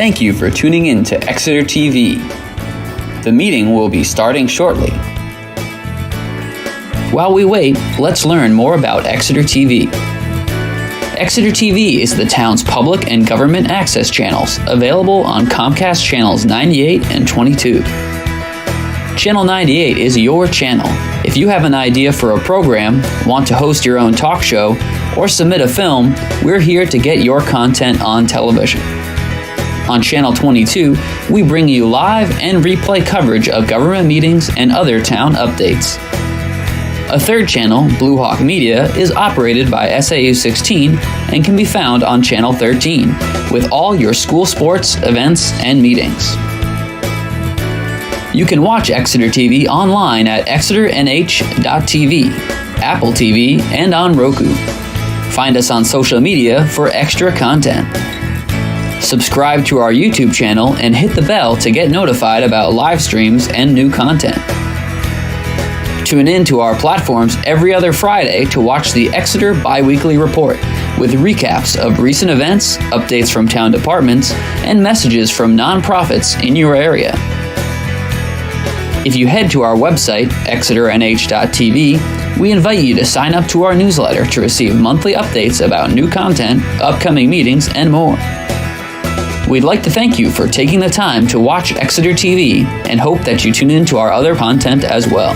Thank you for tuning in to Exeter TV. The meeting will be starting shortly. While we wait, let's learn more about Exeter TV. Exeter TV is the town's public and government access channels, available on Comcast channels 98 and 22. Channel 98 is your channel. If you have an idea for a program, want to host your own talk show, or submit a film, we're here to get your content on television. On Channel 22, we bring you live and replay coverage of government meetings and other town updates. A third channel, Blue Hawk Media, is operated by SAU 16 and can be found on Channel 13, with all your school sports, events, and meetings. You can watch Exeter TV online at exeternh.tv, Apple TV, and on Roku. Find us on social media for extra content. Subscribe to our YouTube channel and hit the bell to get notified about live streams and new content. Tune in to our platforms every other Friday to watch the Exeter Biweekly Report with recaps of recent events, updates from town departments, and messages from nonprofits in your area. If you head to our website, exeternh.tv, we invite you to sign up to our newsletter to receive monthly updates about new content, upcoming meetings, and more. We'd like to thank you for taking the time to watch Exeter TV and hope that you tune in to our other content as well.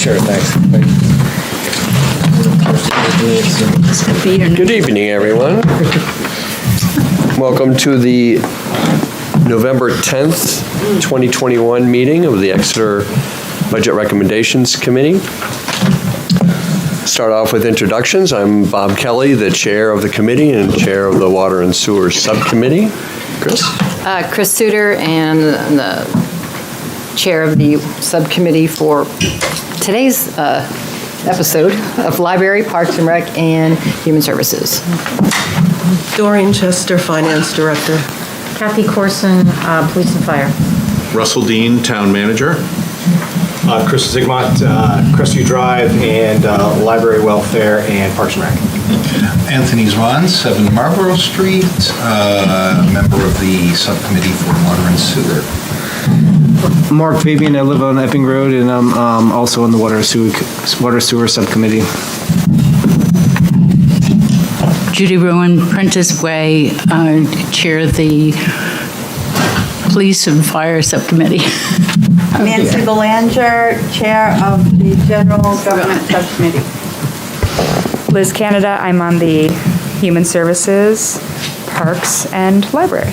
Sure, thanks. Good evening, everyone. Welcome to the November 10th, 2021 meeting of the Exeter Budget Recommendations Committee. Start off with introductions. I'm Bob Kelly, the chair of the committee and chair of the Water and Sewer Subcommittee. Chris? Chris Suter, and the chair of the subcommittee for today's episode of Library, Parks and Rec, and Human Services. Doreen Chester, Finance Director. Kathy Corson, Police and Fire. Russell Dean, Town Manager. Chris Zigmont, Crestview Drive, and Library Welfare and Parks and Rec. Anthony Zwan, 7 Marlborough Street, member of the Subcommittee for Water and Sewer. Mark Fabian, I live on Epping Road, and I'm also on the Water Sewer Subcommittee. Judy Rowan, Prentice Way, chair of the Police and Fire Subcommittee. Nancy Belanger, chair of the General Government Subcommittee. Liz Canada, I'm on the Human Services, Parks, and Library.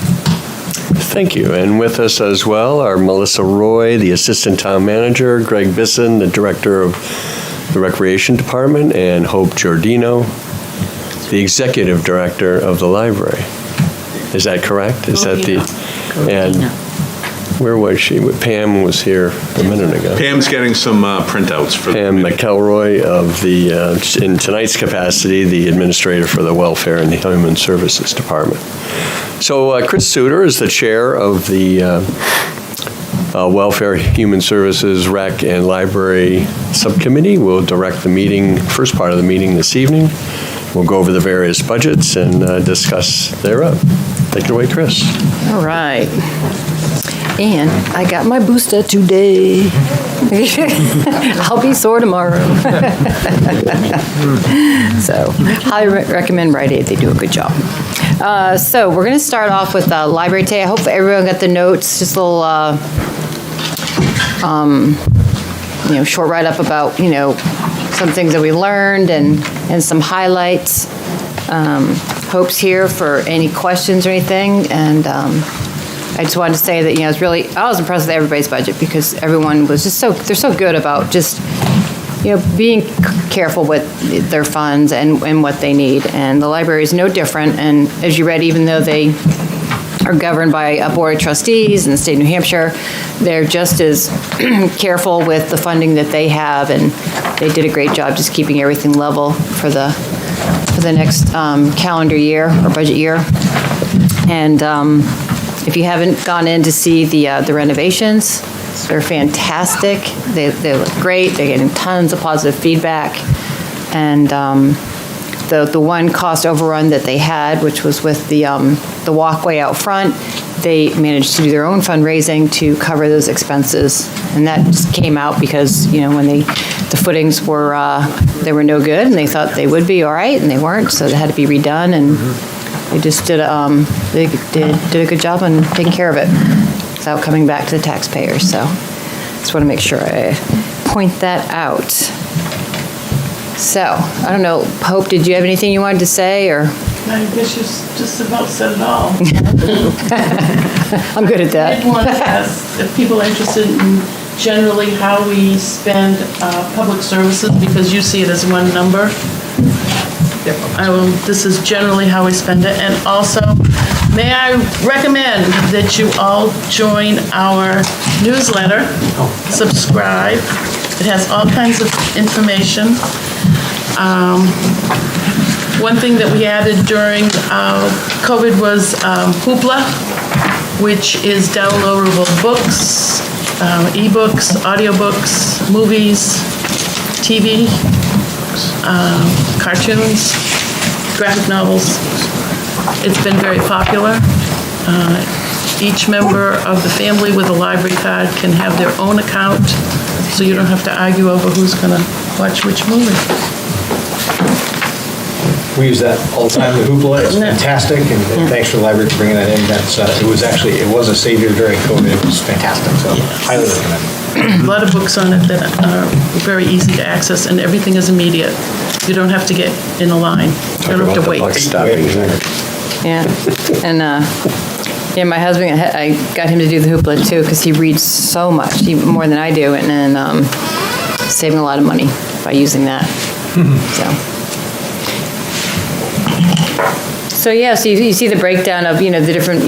Thank you. And with us as well are Melissa Roy, the Assistant Town Manager, Greg Bisson, the Director of the Recreation Department, and Hope Giordino, the Executive Director of the Library. Is that correct? Is that the... And where was she? Pam was here a minute ago. Pam's getting some printouts for Pam McElroy of the, in tonight's capacity, the Administrator for the Welfare and the Human Services Department. So Chris Suter is the chair of the Welfare, Human Services, Rec, and Library Subcommittee. We'll direct the meeting, first part of the meeting this evening. We'll go over the various budgets and discuss thereof. Take it away, Chris. All right. And I got my booster today. I'll be sore tomorrow. So, highly recommend Rite Aid. They do a good job. So we're going to start off with library today. I hope everyone got the notes. Just a little, short write-up about, some things that we learned and some highlights. Hope's here for any questions or anything. And I just wanted to say that, I was impressed with everybody's budget because everyone was just they're so good about just, being careful with their funds and what they need. And the library is no different. And as you read, even though they are governed by a board of trustees in the state of New Hampshire, they're just as careful with the funding that they have. And they did a great job just keeping everything level for the next calendar year or budget year. And if you haven't gone in to see the renovations, they're fantastic. They look great. They're getting tons of positive feedback. And the one cost overrun that they had, which was with the walkway out front, they managed to do their own fundraising to cover those expenses. And that just came out because, when the footings were no good, and they thought they would be all right, and they weren't, so they had to be redone. And they just did a good job on taking care of it without coming back to the taxpayers. So just want to make sure I point that out. So I don't know, Hope, did you have anything you wanted to say, or? I guess you just about said it all. I'm good at that. I did want to ask if people are interested in generally how we spend public services, because you see it as one number. This is generally how we spend it. And also, may I recommend that you all join our newsletter, subscribe. It has all kinds of information. One thing that we added during COVID was Hoopla, which is downloadable books, ebooks, audiobooks, movies, TV, cartoons, graphic novels. It's been very popular. Each member of the family with a library card can have their own account, so you don't have to argue over who's going to watch which movie. We use that all the time, the hoopla, it's fantastic, and thanks for the library for bringing that in. That's, it was a savior during COVID, it was fantastic, so highly recommend. A lot of books on it that are very easy to access, and everything is immediate. You don't have to get in a line. You don't have to wait. Yeah, and yeah, my husband, I got him to do the hoopla too, because he reads so much, more than I do, and then saving a lot of money by using that. So yeah, so you see the breakdown of, the different,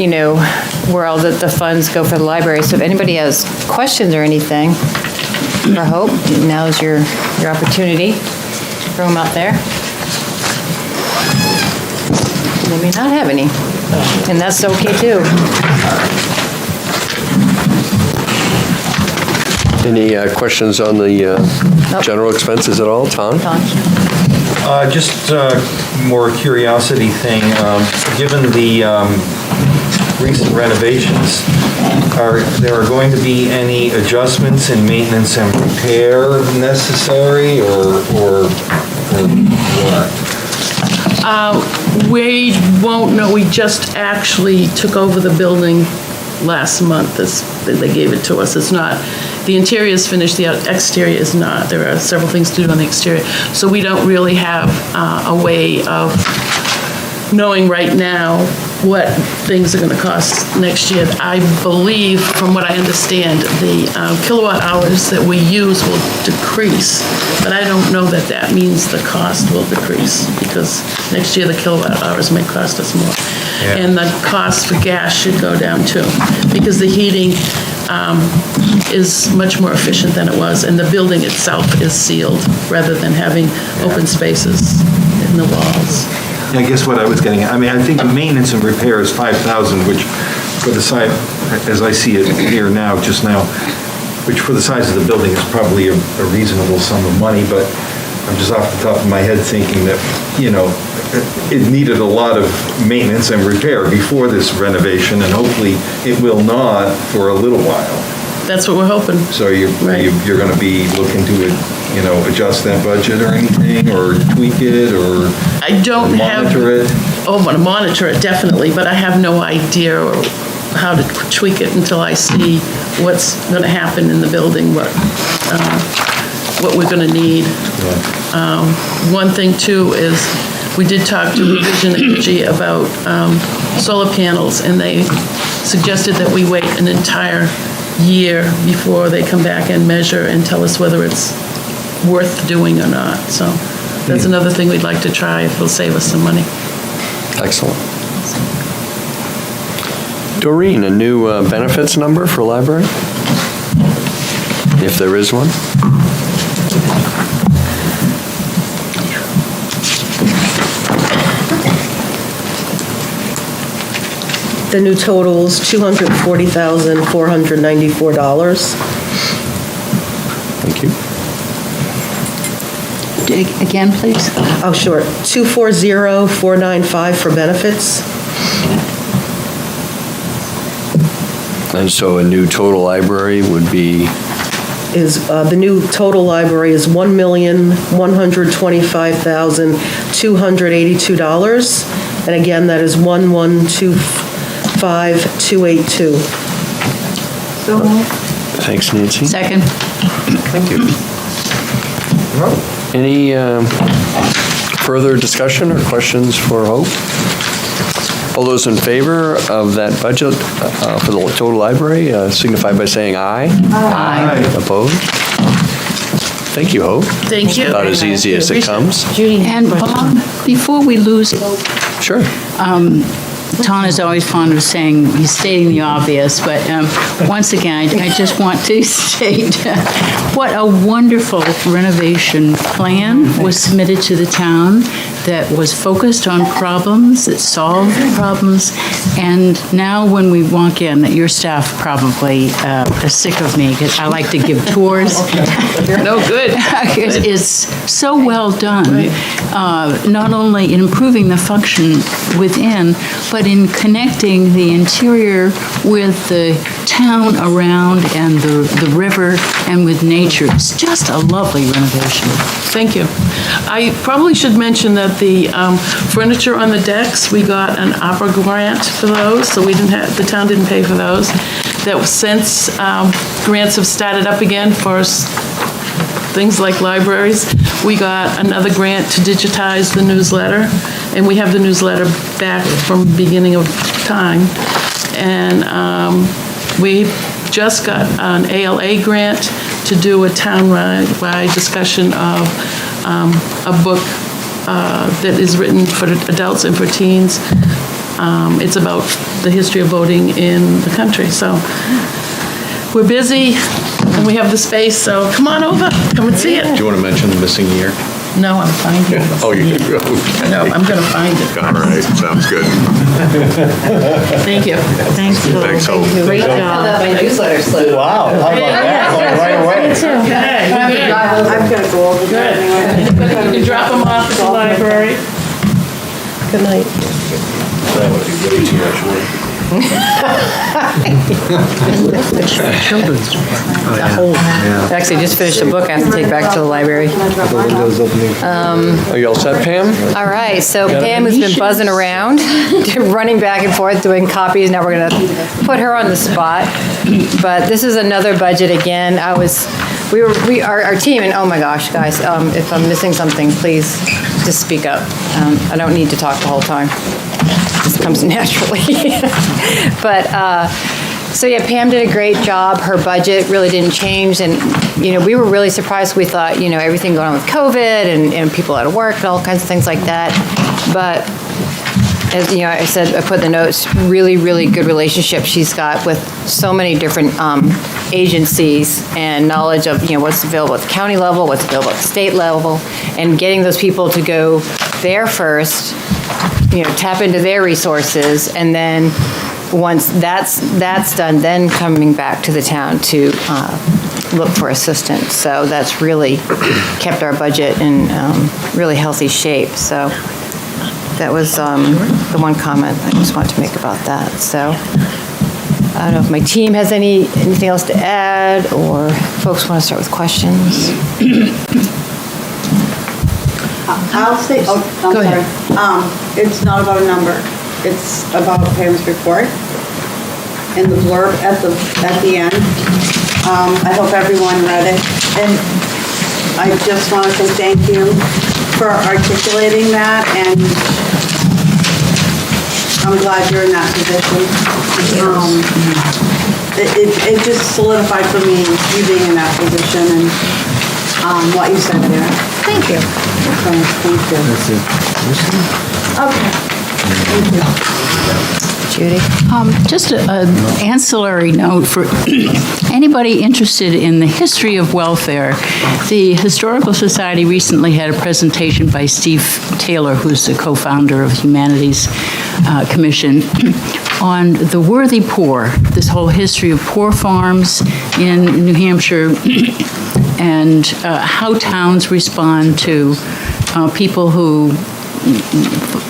where all the funds go for the library. So if anybody has questions or anything for Hope, now's your opportunity. Throw them out there. They may not have any, and that's okay too. Any questions on the general expenses at all, Tom? Just more curiosity thing. Given the recent renovations, are there going to be any adjustments in maintenance and repair necessary, or what? We won't know. We just actually took over the building last month. They gave it to us. It's not, the interior is finished, the exterior is not. There are several things to do on the exterior. So we don't really have a way of knowing right now what things are going to cost next year. I believe, from what I understand, the kilowatt hours that we use will decrease, but I don't know that that means the cost will decrease, because next year the kilowatt hours may cost us more. Yeah. And the cost for gas should go down too, because the heating is much more efficient than it was, and the building itself is sealed rather than having open spaces in the walls. I guess what I was getting at, I think the maintenance and repair is 5,000, which for the size, as I see it here now, just now, which for the size of the building is probably a reasonable sum of money, but I'm just off the top of my head thinking that, it needed a lot of maintenance and repair before this renovation, and hopefully it will not for a little while. That's what we're hoping. So you're going to be looking to adjust that budget or anything, or tweak it, or I don't monitor it? I want to monitor it, definitely, but I have no idea how to tweak it until I see what's going to happen in the building, what we're going to need. One thing, too, is we did talk to Vision Energy about solar panels, and they suggested that we wait an entire year before they come back and measure and tell us whether it's worth doing or not. So that's another thing we'd like to try, if it'll save us some money. Excellent. Doreen, a new benefits number for library? If there is one? The new total is $240,494. Thank you. Again, please. Oh, sure. 240,495 for benefits. And so a new total library would be? The new total library is $1,125,282. And again, that is 1,125,282. Thanks, Nancy. Second. Thank you. Any further discussion or questions for Hope? All those in favor of that budget for the total library signify by saying aye. Aye. Opposed? Thank you, Hope. Thank you. About as easy as it comes. And Bob, before we lose Hope, Sure. Ton is always fond of saying, he's stating the obvious, but once again, I just want to state what a wonderful renovation plan was submitted to the town that was focused on problems, that solved problems, and now when we walk in, that your staff probably is sick of me, because I like to give tours. No good. It's so well done, not only in improving the function within, but in connecting the interior with the town around and the river and with nature. It's just a lovely renovation. Thank you. I probably should mention that the furniture on the decks, we got an opera grant for those, so the town didn't pay for those. That since grants have started up again for things like libraries, we got another grant to digitize the newsletter, and we have the newsletter back from beginning of time. And we just got an ALA grant to do a town-wide discussion of a book that is written for adults and for teens. It's about the history of voting in the country. So we're busy, and we have the space, so come on over, come and see Do it. you want to mention the missing year? No, I'm finding it. Oh, you do? No, I'm going to find it. All right, sounds good. Thank you. Thanks, Lou. Thanks, Hope. Great job. My newsletter slip. Wow, how about that? Going right away. Okay, good. I'm going to go over Good. there anyway. Anybody, you can drop them off at the library. Good night. That would be way too much work. Children's department. Actually, just finished a book I have to take back to the library. The windows opening. Are you all set, Pam? All right, so Pam has been buzzing around, running back and forth, doing copies. Now we're going to put her on the spot. But this is another budget again. Our team, and oh my gosh, guys, if I'm missing something, please just speak up. I don't need to talk the whole time. This comes naturally. But, so yeah, Pam did a great job. Her budget really didn't change. And, we were really surprised. We thought, everything going on with COVID and people out of work and all kinds of things like that. But as I said, I put in the notes, really, really good relationship she's got with so many different agencies and knowledge of, what's available at the county level, what's available at the state level, and getting those people to go there first, tap into their resources, and then once that's done, then coming back to the town to look for assistance. So that's really kept our budget in really healthy shape. So that was the one comment I just wanted to make about that. So I don't know if my team has anything else to add, or folks want to start with questions. I'll say, I'm Go sorry. ahead. It's not about a number. It's about Pam's report and the blurb at the end. I hope everyone read it. And I just want to say thank you for articulating that, and I'm glad you're in that position. It just solidified for me, you being in that position, and what you said there. Thank you. Thank you. Okay. Thank you. Judy? Just an ancillary note for anybody interested in the history of welfare. The Historical Society recently had a presentation by Steve Taylor, who's the co-founder of Humanities Commission, on the worthy poor, this whole history of poor farms in New Hampshire, and how towns respond to people who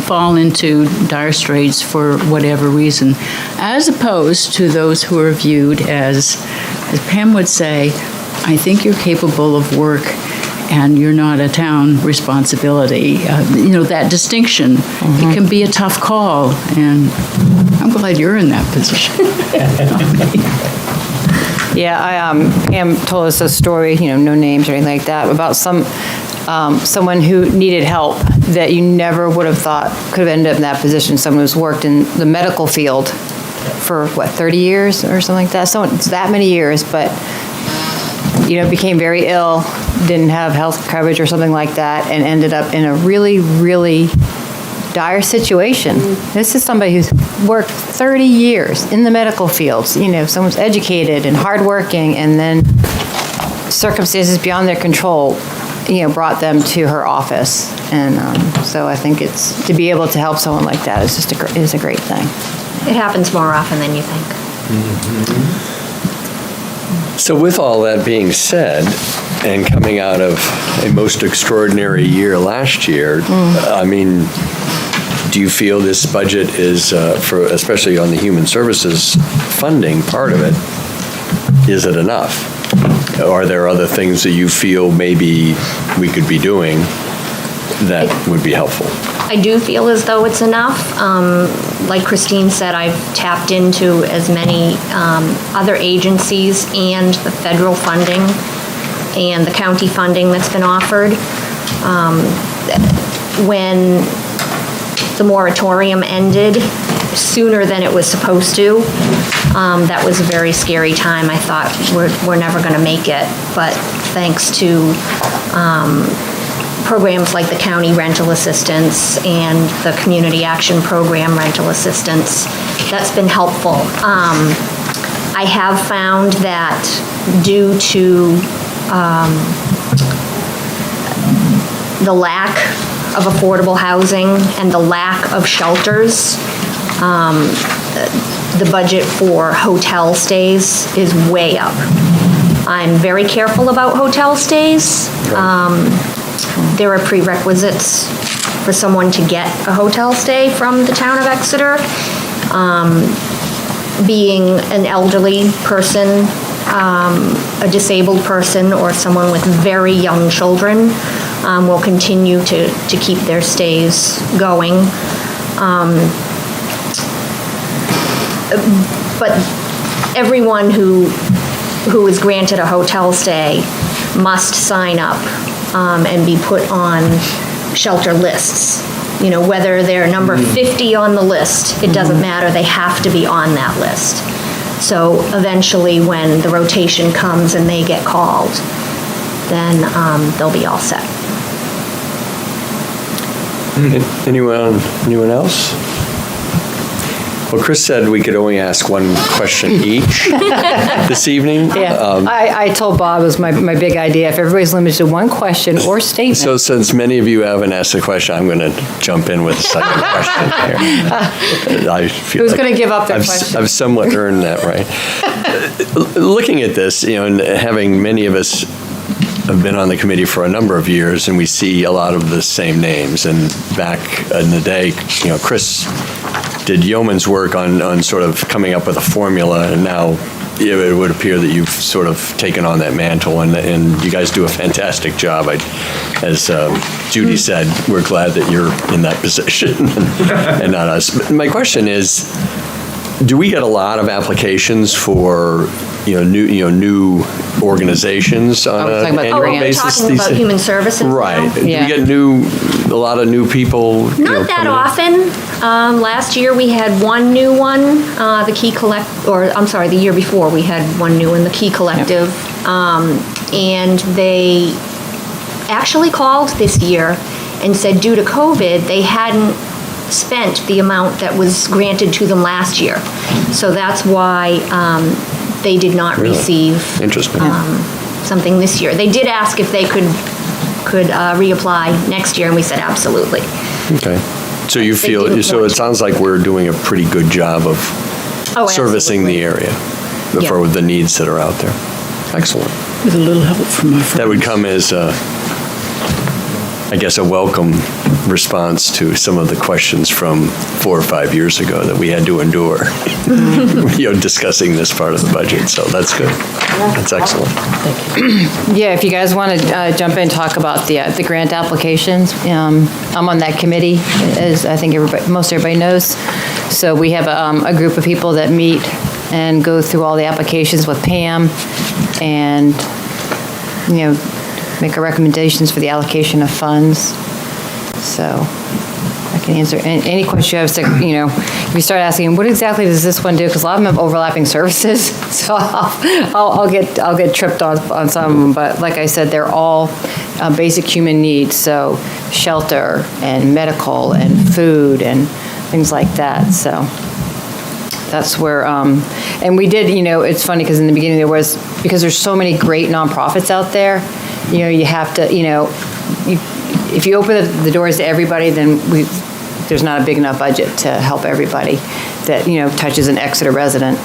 fall into dire straits for whatever reason, as opposed to those who are viewed as Pam would say, I think you're capable of work and you're not a town responsibility. That distinction, it can be a tough call, and I'm glad you're in that position. Yeah, Pam told us a story, no names or anything like that, about someone who needed help that you never would have thought could have ended up in that position. Someone who's worked in the medical field for, 30 years or something like that? It's that many years, but, became very ill, didn't have health coverage or something like that, and ended up in a really, really dire situation. This is somebody who's worked 30 years in the medical fields. Someone's educated and hardworking, and then circumstances beyond their control, brought them to her office. And so I think it's, to be able to help someone like that is just is a great thing. It happens more often than you think. So with all that being said, and coming out of a most extraordinary year last year, I mean, do you feel this budget is, for especially on the human services funding part of it, is it enough? Are there other things that you feel maybe we could be doing that would be helpful? I do feel as though it's enough. Like Christine said, I've tapped into as many other agencies and the federal funding and the county funding that's been offered. When the moratorium ended sooner than it was supposed to, that was a very scary time. I thought we're never going to make it, but thanks to programs like the county rental assistance and the community action program rental assistance, that's been helpful. I have found that due to the lack of affordable housing and the lack of shelters, the budget for hotel stays is way up. I'm very careful about hotel stays. There are prerequisites for someone to get a hotel stay from the town of Exeter. Being an elderly person, a disabled person, or someone with very young children will continue to keep their stays going. But everyone who is granted a hotel stay must sign up and be put on shelter lists. You know, whether they're number 50 on the list, it doesn't matter, they have to be on that list. So eventually when the rotation comes and they get called, then they'll be all set. Anyone else? Well, Chris said we could only ask one question each this evening. Yeah, I told Bob it was my big idea, if everybody's limited to one question or statement. So since many of you haven't asked a question, I'm going to jump in with a second question here. I feel Who's going to give up their question? I've somewhat earned that right. Looking at this, you know, and having many of us have been on the committee for a number of years, and we see a lot of the same names. And back in the day, you know, Chris did yeoman's work on sort of coming up with a formula, and now it would appear that you've sort of taken on that mantle, and you guys do a fantastic job. As Judy said, we're glad that you're in that position and not us. But my question is, do we get a lot of applications for new organizations on an annual basis? Talking about human services now? Right. Yeah. Do we get a lot of new people? Not that often. Last year we had one new one, the year before we had one new one, the Key Collective. And they actually called this year and said due to COVID, they hadn't spent the amount that was granted to them last year. So that's why they did not receive something this year. They did ask if they could reapply next year, and we said absolutely. Okay. So you feel, so it sounds like we're doing a pretty good job of servicing the area for the needs that are out there. Excellent. With a little help from my friends. That would come as, I guess, a welcome response to some of the questions from 4 or 5 years ago that we had to endure, discussing this part of the budget. So that's good. That's excellent. Thank you. Yeah, if you guys want to jump in and talk about the grant applications, I'm on that committee, as I think most everybody knows. So we have a group of people that meet and go through all the applications with Pam, and make our recommendations for the allocation of funds. So I can answer any question you have. So, if you start asking, what exactly does this one do? Because a lot of them have overlapping services. So I'll get tripped on some of them. But like I said, they're all basic human needs. So shelter and medical and food and things like that. So that's where, and we did, it's funny because in the beginning because there's so many great nonprofits out there, you have to, if you open the doors to everybody, then there's not a big enough budget to help everybody that, touches an Exeter resident.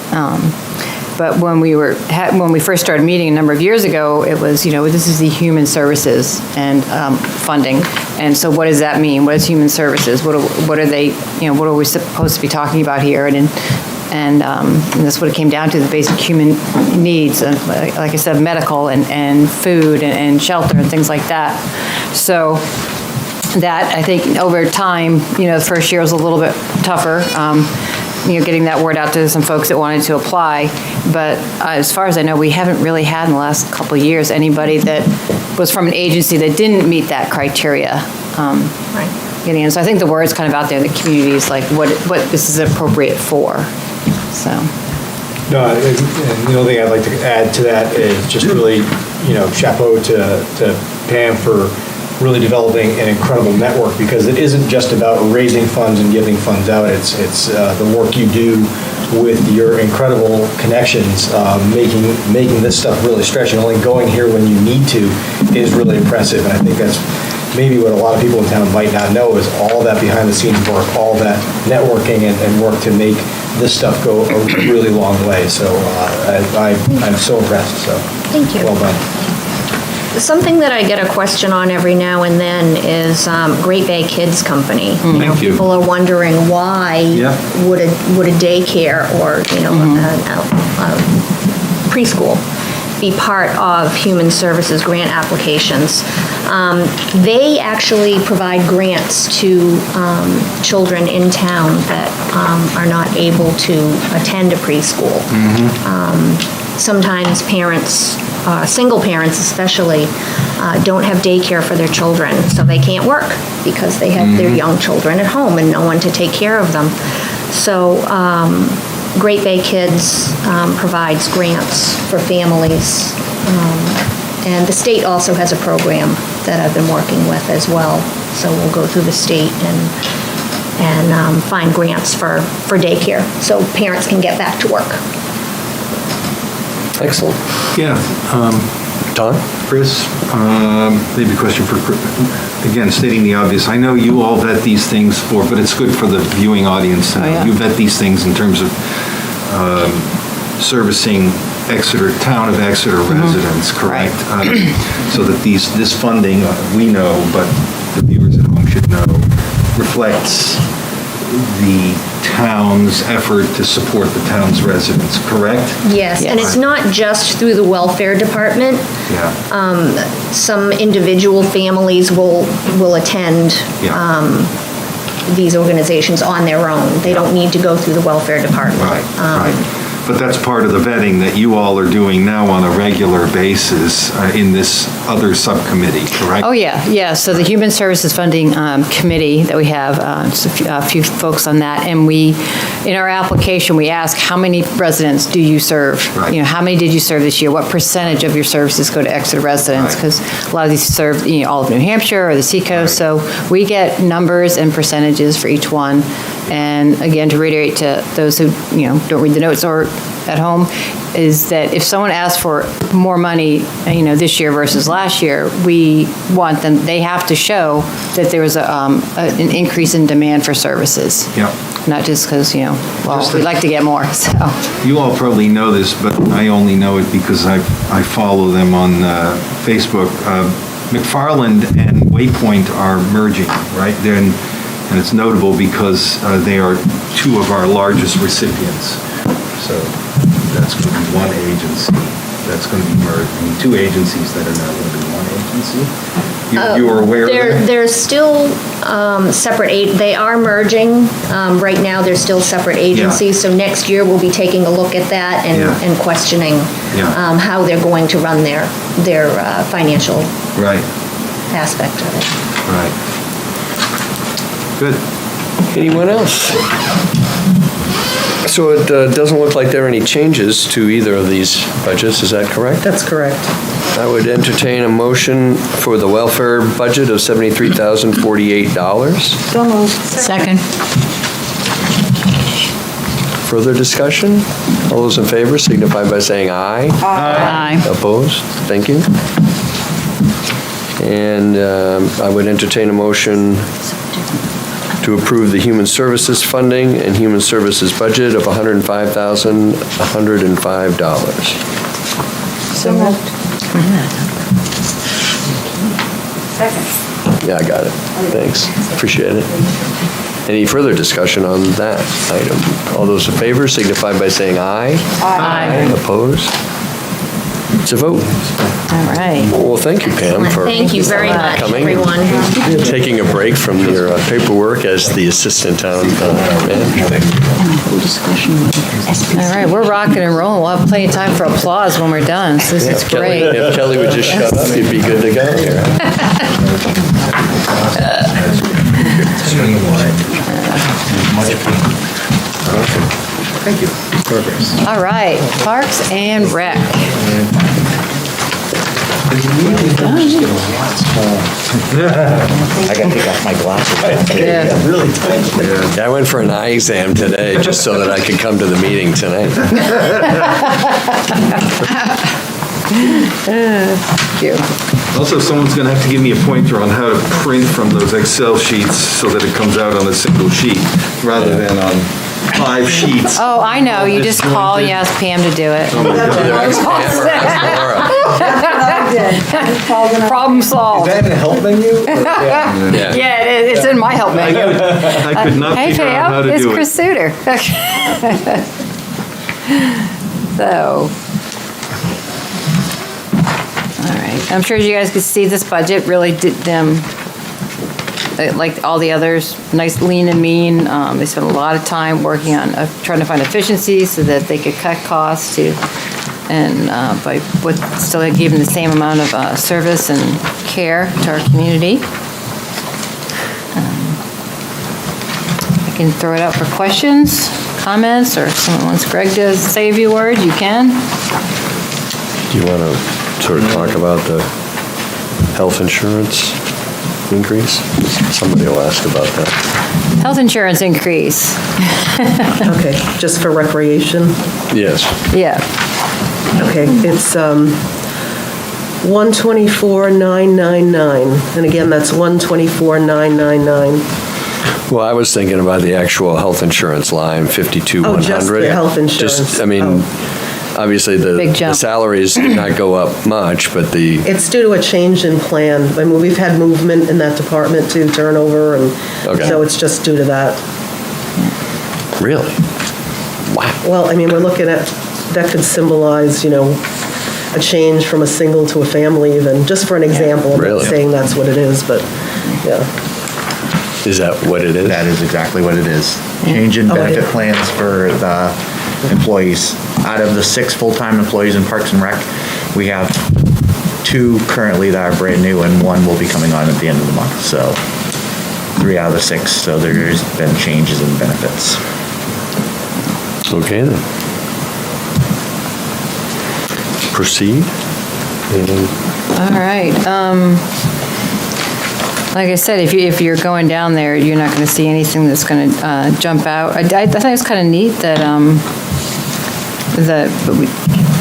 But when we first started meeting a number of years ago, it was, this is the human services and funding. And so what does that mean? What is human services? What are they, what are we supposed to be talking about here? And that's what it came down to, the basic human needs, like I said, medical and food and shelter and things like that. So that, I think, over time, the first year was a little bit tougher, getting that word out to some folks that wanted to apply. But as far as I know, we haven't really had in the last couple of years anybody that was from an agency that didn't meet that criteria. Right. Getting in. So I think the word's kind of out there in the communities, like what this is appropriate for. So. No, and the only thing I'd like to add to that is just really, chapeau to Pam for really developing an incredible network, because it isn't just about raising funds and giving funds out. It's the work you do with your incredible connections, making this stuff really stretch, and only going here when you need to is really impressive. And I think that's maybe what a lot of people in town might not know, is all that behind the scenes work, all that networking and work to make this stuff go a really long way. So I'm so impressed. So thank you. Well done. Something that I get a question on every now and then is Great Bay Kids Company. Thank you. People are wondering why would a daycare or a preschool be part of human services grant applications. They actually provide grants to children in town that are not able to attend a preschool. Sometimes parents, single parents especially, don't have daycare for their children, so they can't work because they have their young children at home and no one to take care of them. So Great Bay Kids provides grants for families, and the state also has a program that I've been working with as well. So we'll go through the state and find grants for daycare so parents can get back to work. Excellent. Yeah. Don? Chris, maybe a question for, again, stating the obvious. I know you all vet these things but it's good for the viewing audience to know. You vet these things in terms of servicing town of Exeter residents, correct? Right. So that this funding, we know, but the viewers at home should know, reflects the town's effort to support the town's residents, correct? Yes, and it's not just through the welfare department. Yeah. Some individual families will attend these organizations on their own. They don't need to go through the welfare department. Right. But that's part of the vetting that you all are doing now on a regular basis in this other subcommittee, correct? Oh, yeah. So the Human Services Funding Committee that we have, just a few folks on that, and in our application, we ask, how many residents do you serve? Right. How many did you serve this year? What percentage of your services go to Exeter residents? Because a lot of these serve all of New Hampshire or the Seacoast, so we get numbers and percentages for each one. And again, to reiterate to those who don't read the notes or at home, is that if someone asks for more money, this year versus last year, we want them. They have to show that there was an increase in demand for services. Yeah. Not just because we'd like to get more. So you all probably know this, but I only know it because I follow them on Facebook. McFarland and Waypoint are merging, right? And it's notable because they are two of our largest recipients. So that's going to be one agency. That's going to be merged. Two agencies that are now going to be one agency. You are aware of that? They're still separate. They are merging. Right now, they're still separate agencies. So next year, we'll be taking a look at that and questioning how they're going to run their financial aspect of it. Right. Good. Anyone else? So it doesn't look like there are any changes to either of these budgets, is that correct? That's correct. I would entertain a motion for the welfare budget of $73,048. So moved. Second. Further discussion? All those in favor signify by saying aye. Aye. Opposed? Thank you. And I would entertain a motion to approve the Human Services funding and Human Services budget of $105,105. So moved. Yeah, I got it. Thanks. Appreciate it. Any further discussion on that item? All those in favor signify by saying aye. Aye. Opposed? It's a vote. All right. Well, thank you, Pam, for Thank you very much, coming. everyone. Taking a break from your paperwork as the assistant town manager. All right, we're rocking and rolling. We'll have plenty of time for applause when we're done, so this is great. If Kelly would just shut up, you'd be good to go here. Thank you. Progress. All right, Parks and Rec. I gotta take off my glasses. Yeah. Really tight. Yeah, I went for an eye exam today just so that I could come to the meeting tonight. Cute. Also, someone's going to have to give me a pointer on how to print from those Excel sheets so that it comes out on a single sheet rather than on 5 sheets. Oh, I know, you just call, you ask Pam to do it. Problem solved. Is that in the help menu? Yeah. Yeah, it's in my help menu. I could not Hey, figure out how Pam, to it's do Chris it. Suter. So, all right, I'm sure you guys could see this budget really did them, like all the others, nice lean and mean. They spent a lot of time working on trying to find efficiencies so that they could cut costs to, and still gave them the same amount of service and care to our community. I can throw it out for questions, comments, or if someone wants Greg to say a few words, you can. Do you want to sort of talk about the health insurance increase? Somebody will ask about that. Health insurance increase. Okay, just for recreation? Yes. Yeah. Okay, it's 124,999, and again, that's 124,999. Well, I was thinking about the actual health insurance line, 52,100. Oh, just the health insurance. Just, I mean, obviously Big the jump. salaries did not go up much, but the, It's due to a change in plan. I mean, we've had movement in that department to turnover, and Okay. so it's just due to that. really? Wow. Well, I mean, we're looking at, that could symbolize, a change from a single to a family even, just for an example. I'm Really? not saying that's what it is, but, yeah. Is that what it is? That is exactly what it is. Change in Oh, it benefit is. plans for the employees. Out of the 6 full-time employees in Parks and Rec, we have 2 currently that are brand new, and 1 will be coming on at the end of the month. So 3 out of the 6, so there's been changes in benefits. Okay, then. Proceed. All right. Like I said, if you're going down there, you're not going to see anything that's going to jump out. I think it's kind of neat that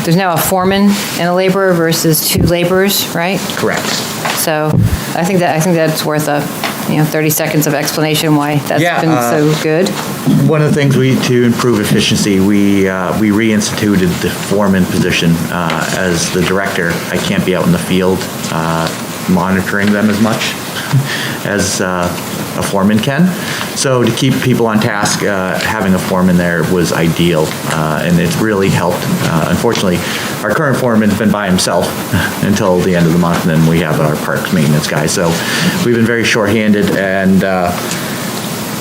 there's now a foreman and a laborer versus 2 laborers, right? Correct. So I think that's worth a 30 seconds of explanation why that's Yeah, been so good. One of the things to improve efficiency, we reinstituted the foreman position. As the director, I can't be out in the field monitoring them as much as a foreman can. So to keep people on task, having a foreman there was ideal, and it's really helped. Unfortunately, our current foreman's been by himself until the end of the month, and then we have our parks maintenance guy. So we've been very shorthanded, and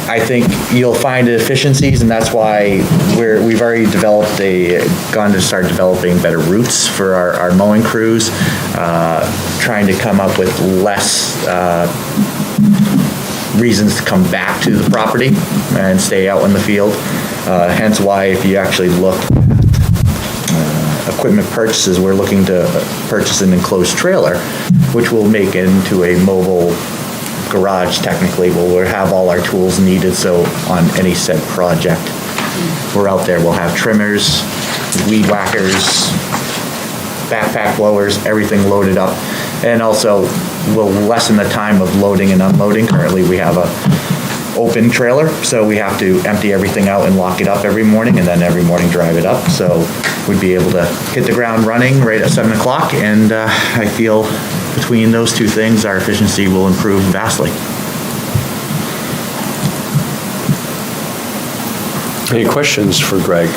I think you'll find efficiencies, and that's why we've already gone to start developing better routes for our mowing crews, trying to come up with less reasons to come back to the property and stay out in the field. Hence why, if you actually look equipment purchases, we're looking to purchase an enclosed trailer, which will make it into a mobile garage technically, where we'll have all our tools needed, so on any said project, we're out there, we'll have trimmers, weed whackers, backpack blowers, everything loaded up, and also will lessen the time of loading and unloading. Currently, we have open trailer, so we have to empty everything out and lock it up every morning, and then every morning drive it up. So we'd be able to hit the ground running right at 7 o'clock, and I feel between those two things, our efficiency will improve vastly. Any questions for Greg?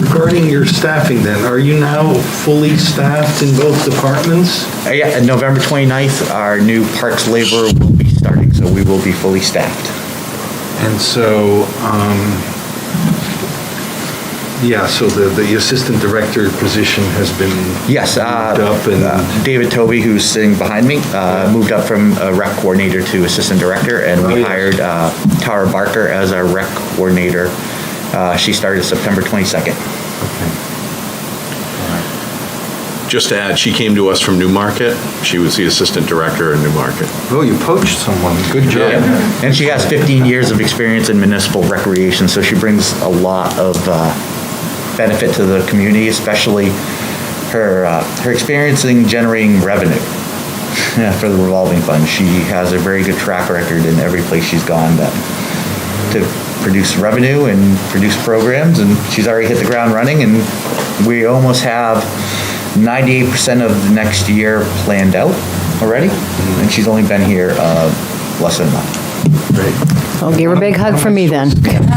Regarding your staffing then, are you now fully staffed in both departments? Yeah, on November 29th, our new parks laborer will be starting, so we will be fully staffed. And so, so the assistant director position has been Yes, moved up and David Tovey, who's sitting behind me, moved up from rec coordinator to assistant director, and we hired Tara Barker as our rec coordinator. She started September 22nd. Just to add, she came to us from Newmarket. She was the assistant director in Newmarket. Oh, you poached someone. Good job. Yeah. And she has 15 years of experience in municipal recreation, so she brings a lot of benefit to the community, especially her experience in generating revenue for the revolving fund. She has a very good track record in every place she's gone to produce revenue and produce programs, and she's already hit the ground running, and we almost have 98% of the next year planned out already, and she's only been here less than a month. Great. Well, give her a big hug from me then.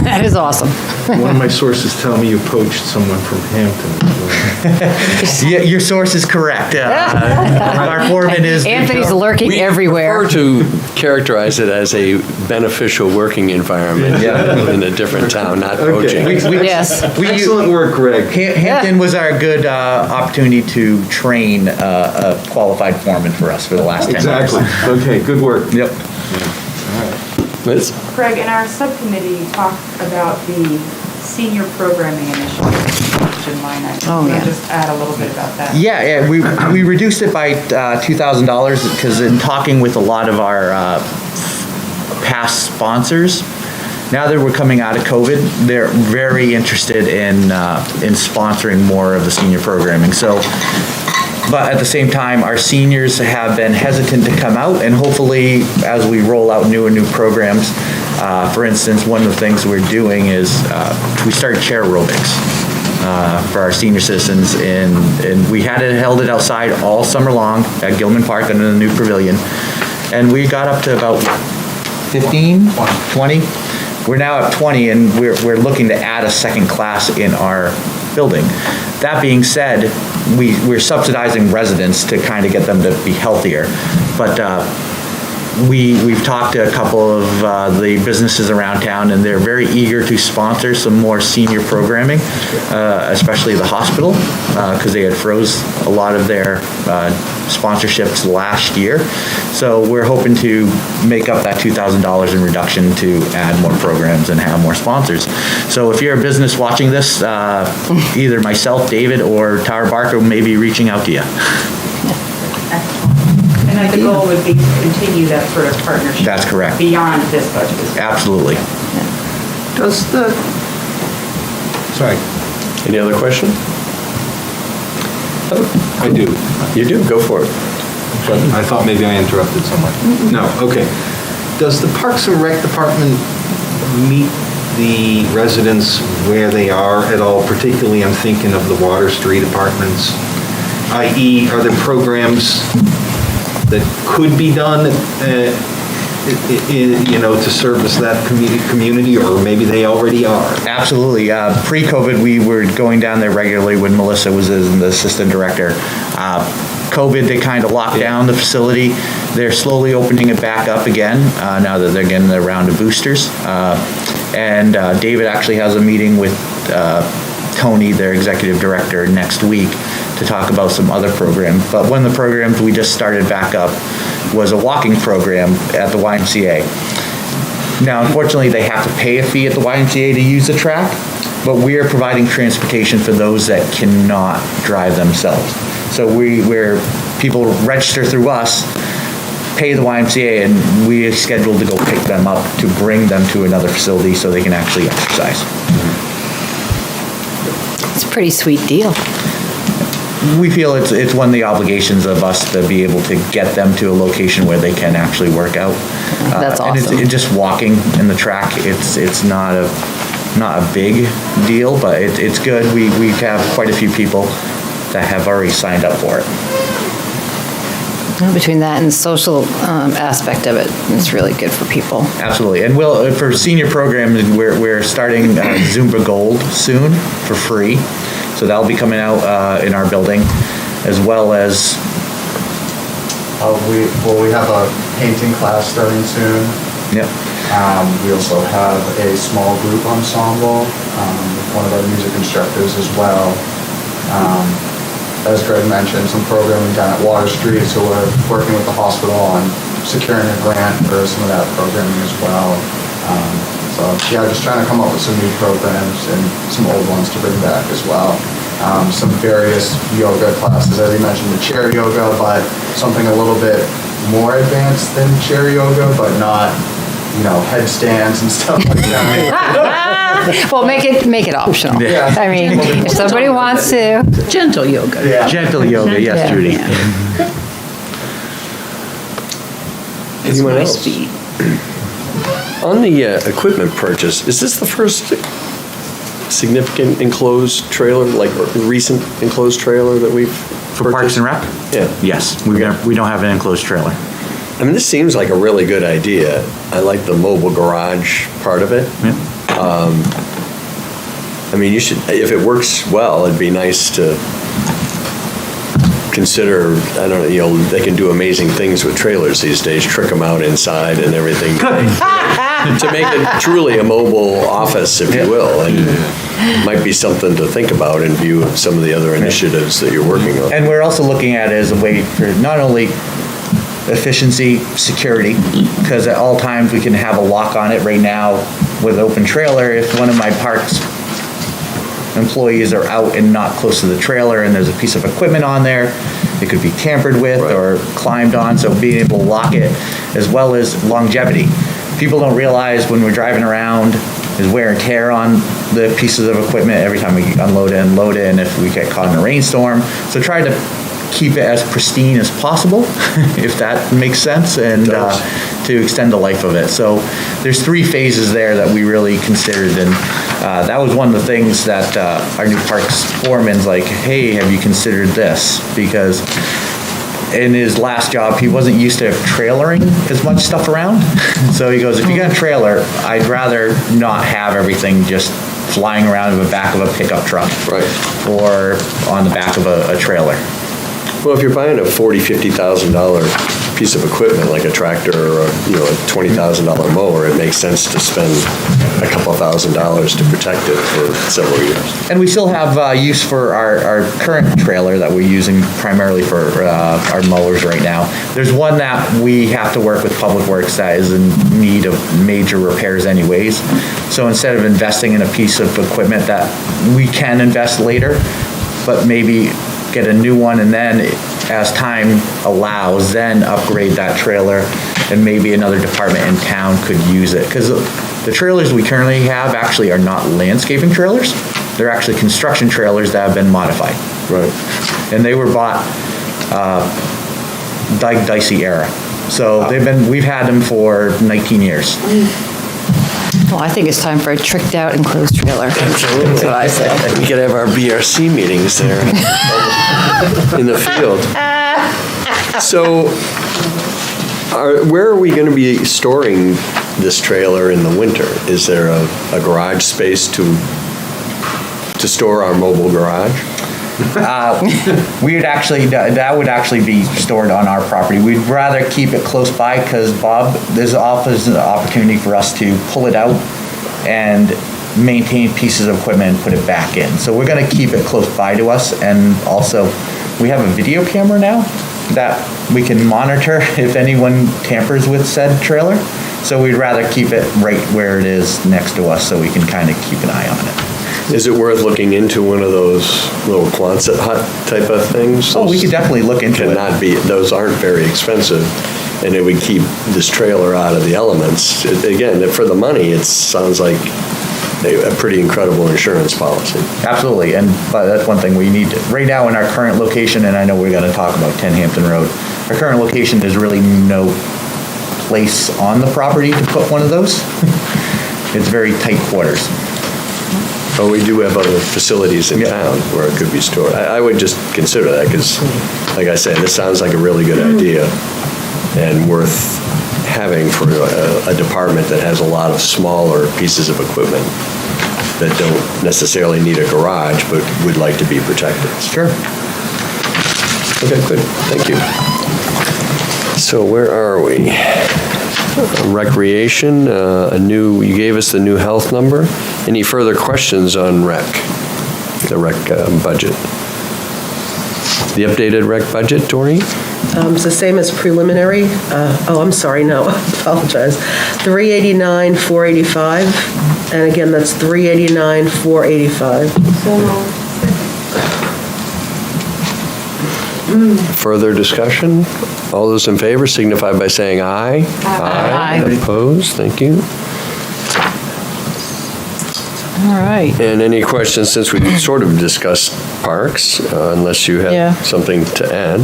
That is awesome. One of my sources tell me you poached someone from Hampton. Yeah, your source is correct. Our foreman is... Anthony's lurking everywhere. We prefer to characterize it as a beneficial working environment in a different town, not poaching. Yes. Excellent work, Greg. Hampton was our good opportunity to train a qualified foreman for us for the last 10 years. Exactly. Okay, good work. Yep. Liz? Craig, in our subcommittee, you talked about the senior programming initiative in line item. Oh, yeah. Just add a little bit about that. Yeah, we reduced it by $2,000 because in talking with a lot of our past sponsors, now that we're coming out of COVID, they're very interested in sponsoring more of the senior programming. So, but at the same time, our seniors have been hesitant to come out, and hopefully, as we roll out new and new programs, for instance, one of the things we're doing is we started chair aerobics for our senior citizens, and we held it outside all summer long at Gilman Park under the new pavilion, and we got up to about 15, 20. We're now at 20, and we're looking to add a second class in our building. That being said, we're subsidizing residents to kind of get them to be healthier, but we've talked to a couple of the businesses around town, and they're very eager to sponsor some more senior programming, especially the hospital, because they had froze a lot of their sponsorships last year. So we're hoping to make up that $2,000 in reduction to add more programs and have more sponsors. So if you're a business watching this, either myself, David, or Tara Barker may be reaching out to you. And that the goal would be to continue that sort of partnership. That's correct. Beyond this budget. Absolutely. Sorry. Any other question? I do. You do, go for it. I thought maybe I interrupted someone. No, okay. Does the Parks and Rec Department meet the residents where they are at all? Particularly, I'm thinking of the Water Street apartments, i.e., are there programs that could be done, to service that community, or maybe they already are? Absolutely. Pre-COVID, we were going down there regularly when Melissa was the assistant director. COVID, they kind of locked down the facility. They're slowly opening it back up again now that they're getting their round of boosters. And David actually has a meeting with Tony, their executive director, next week to talk about some other programs. But one of the programs we just started back up was a walking program at the YMCA. Now, unfortunately, they have to pay a fee at the YMCA to use the track, but we are providing transportation for those that cannot drive themselves. So where people register through us, pay the YMCA, and we are scheduled to go pick them up to bring them to another facility so they can actually exercise. It's a pretty sweet deal. we feel it's one of the obligations of us to be able to get them to a location where they can actually work out. That's And awesome. it's just walking in the track, it's not a big deal, but it's good. We have quite a few people that have already signed up for it. Between that and the social aspect of it, it's really good for people. Absolutely. And for senior programs, we're starting Zumba Gold soon for free. So that'll be coming out in our building, as well as we have a painting class starting soon. Yep. We also have a small group ensemble with one of our music instructors as well. As Greg mentioned, some programming down at Water Street, so we're working with the hospital on securing a grant for some of that programming as well. So yeah, just trying to come up with some new programs and some old ones to bring back as well. Some various yoga classes, as you mentioned, the chair yoga, but something a little bit more advanced than chair yoga, but not, headstands and stuff like that. Well, make it optional. Yeah. I mean, if somebody wants to. Gentle yoga. Yeah. Gentle yoga, yes, Judy. Anyone else? On the equipment purchase, is this the first significant enclosed trailer, like recent enclosed trailer that we've For Parks and Rec? Yeah. Yes, we don't have an enclosed trailer. I mean, this seems like a really good idea. I like the mobile garage part of it. I mean, if it works well, it'd be nice to consider, I don't know, they can do amazing things with trailers these days, trick them out inside and everything. To make it truly a mobile office, if you will, and it might be something to think about in view of some of the other initiatives that you're working on. And we're also looking at it as a way for not only efficiency, security, because at all times we can have a lock on it. Right now with open trailer, if one of my parks employees are out and not close to the trailer and there's a piece of equipment on there, it could be tampered with or climbed on, so being able to lock it, as well as longevity. People don't realize when we're driving around, there's wear and tear on the pieces of equipment every time we unload it and load it, and if we get caught in a rainstorm. So try to keep it as pristine as possible, if that makes sense, and to extend the life of it. So there's 3 phases there that we really considered, and that was one of the things that our new parks foreman's like, hey, have you considered this? Because in his last job, he wasn't used to trailering as much stuff around. So he goes, if you got a trailer, I'd rather not have everything just flying around in the back of a pickup truck. Right. Or on the back of a trailer. Well, if you're buying a $40,000, $50,000 piece of equipment like a tractor or a $20,000 mower, it makes sense to spend a couple $1,000s to protect it for several years. And we still have use for our current trailer that we're using primarily for our mowers right now. There's one that we have to work with Public Works that is in need of major repairs anyways. So instead of investing in a piece of equipment that we can invest later, but maybe get a new one, and then as time allows, then upgrade that trailer, and maybe another department in town could use it. Because the trailers we currently have actually are not landscaping trailers. They're actually construction trailers that have been modified. Right. And they were bought Dicey era. So we've had them for 19 years. Well, I think it's time for a tricked out enclosed trailer. Absolutely. That's what I say. We could have our BRC meetings there in the field. So, where are we going to be storing this trailer in the winter? Is there a garage space to store our mobile garage? That would actually be stored on our property. We'd rather keep it close by because, Bob, there's offers an opportunity for us to pull it out and maintain pieces of equipment and put it back in. So we're going to keep it close by to us, and also we have a video camera now that we can monitor if anyone tampers with said trailer. So we'd rather keep it right where it is next to us so we can kind of keep an eye on it. Is it worth looking into one of those little Quonset hut type of things? Oh, we could definitely look into it. Those aren't very expensive, and it would keep this trailer out of the elements. Again, for the money, it sounds like a pretty incredible insurance policy. Absolutely, but that's one thing we need to, right now in our current location, and I know we're gonna talk about 10 Hampton Road, our current location, there's really no place on the property to put one of those. It's very tight quarters. But we do have other facilities in town where it could be stored. I would just consider that, because, like I said, this sounds like a really good idea and worth having for a department that has a lot of smaller pieces of equipment that don't necessarily need a garage, but would like to be protected. Sure. Okay, good, thank you. So where are we? Recreation, you gave us the new health number. Any further questions on the rec budget? The updated rec budget, Tori? It's the same as preliminary. I'm sorry, no, I apologize. 389,485, and again, that's 389,485. Further discussion? All those in favor signify by saying aye. Aye. Opposed? Thank you. All right. And any questions, since we sort of discussed parks, unless you have something to add?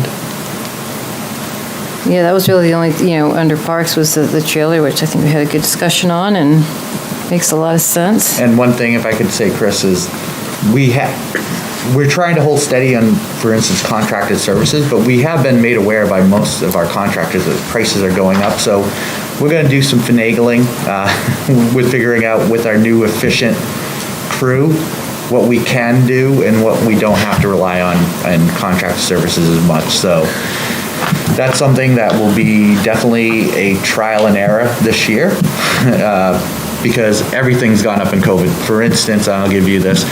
Yeah, that was really the only, under parks was the trailer, which I think we had a good discussion on and makes a lot of sense. And one thing, if I could say, Chris, is we're trying to hold steady on, for instance, contracted services, but we have been made aware by most of our contractors that prices are going up. So we're going to do some finagling with figuring out with our new efficient crew what we can do and what we don't have to rely on in contracted services as much. So that's something that will be definitely a trial and error this year because everything's gone up in COVID. For instance, I'll give you this,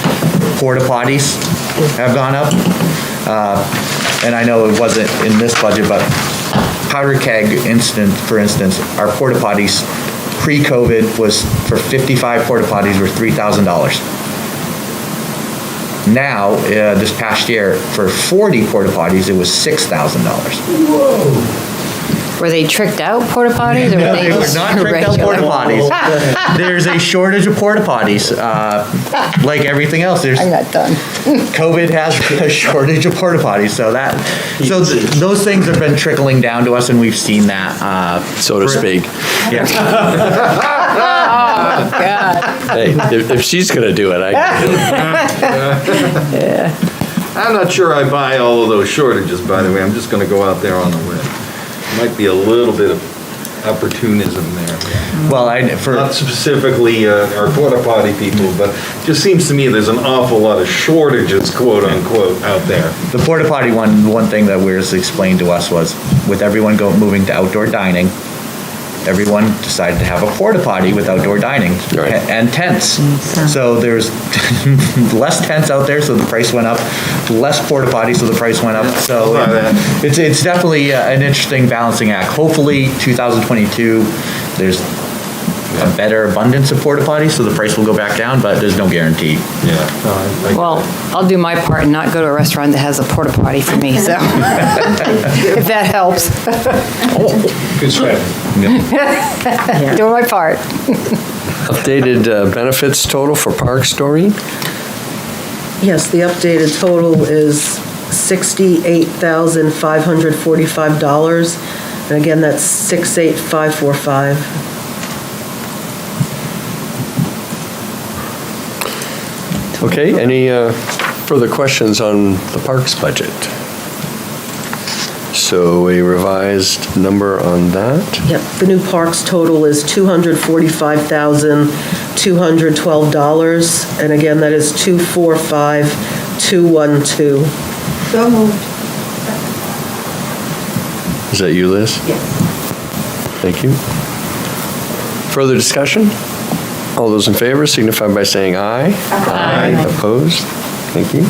porta potties have gone up. And I know it wasn't in this budget, but powder keg for instance, our porta potties pre-COVID was for 55 porta potties were $3,000. Now, this past year, for 40 porta potties, it was $6,000. Whoa. Were they tricked out porta potties? Or were they were not tricked out porta potties. There's a shortage of porta potties. Like everything else, I'm not done. COVID has a shortage of porta potties, so those things have been trickling down to us, and we've seen that, so to speak. Yeah. Oh, God. Hey, if she's going to do it, I can do it. Yeah. I'm not sure I buy all of those shortages, by the way. I'm just going to go out there on a limb. Might be a little bit of opportunism there. Well, not specifically our porta potty people, but it just seems to me there's an awful lot of shortages, quote unquote, out there. The porta potty one thing that was explained to us was with everyone moving to outdoor dining, everyone decided to have a porta potty with outdoor dining and tents. So there's less tents out there, so the price went up. Less porta potties, so the price went up. So it's definitely an interesting balancing act. Hopefully, 2022, there's a better abundance of porta potties, so the price will go back down, but there's no guarantee. Yeah. Well, I'll do my part and not go to a restaurant that has a porta potty for me, so if that helps. Good strategy. Doing my part. Updated benefits total for parks, Doreen? Yes, the updated total is $68,545, and again, that's 68545. Okay, any further questions on the parks budget? So a revised number on that? Yep, the new parks total is $245,212, and again, that is 245,212. So moved. Is that you, Liz? Yes. Thank you. Further discussion? All those in favor signify by saying aye. Aye. Opposed? Thank you.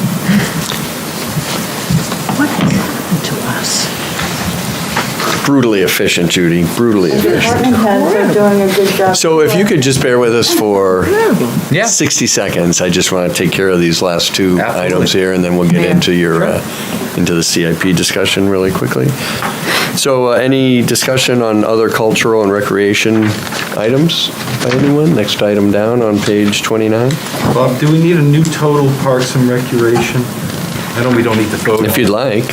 What happened to us? brutally efficient, Judy, brutally efficient. Department heads are doing a good job. So if you could just bear with us for 60 seconds, I just want to take care of these last two items here, and then we'll get into your, into the CIP discussion really quickly. So any discussion on other cultural and recreation items by anyone? Next item down on page 29. Bob, do we need a new total Parks and Recreation? I know we don't need to vote. If you'd like.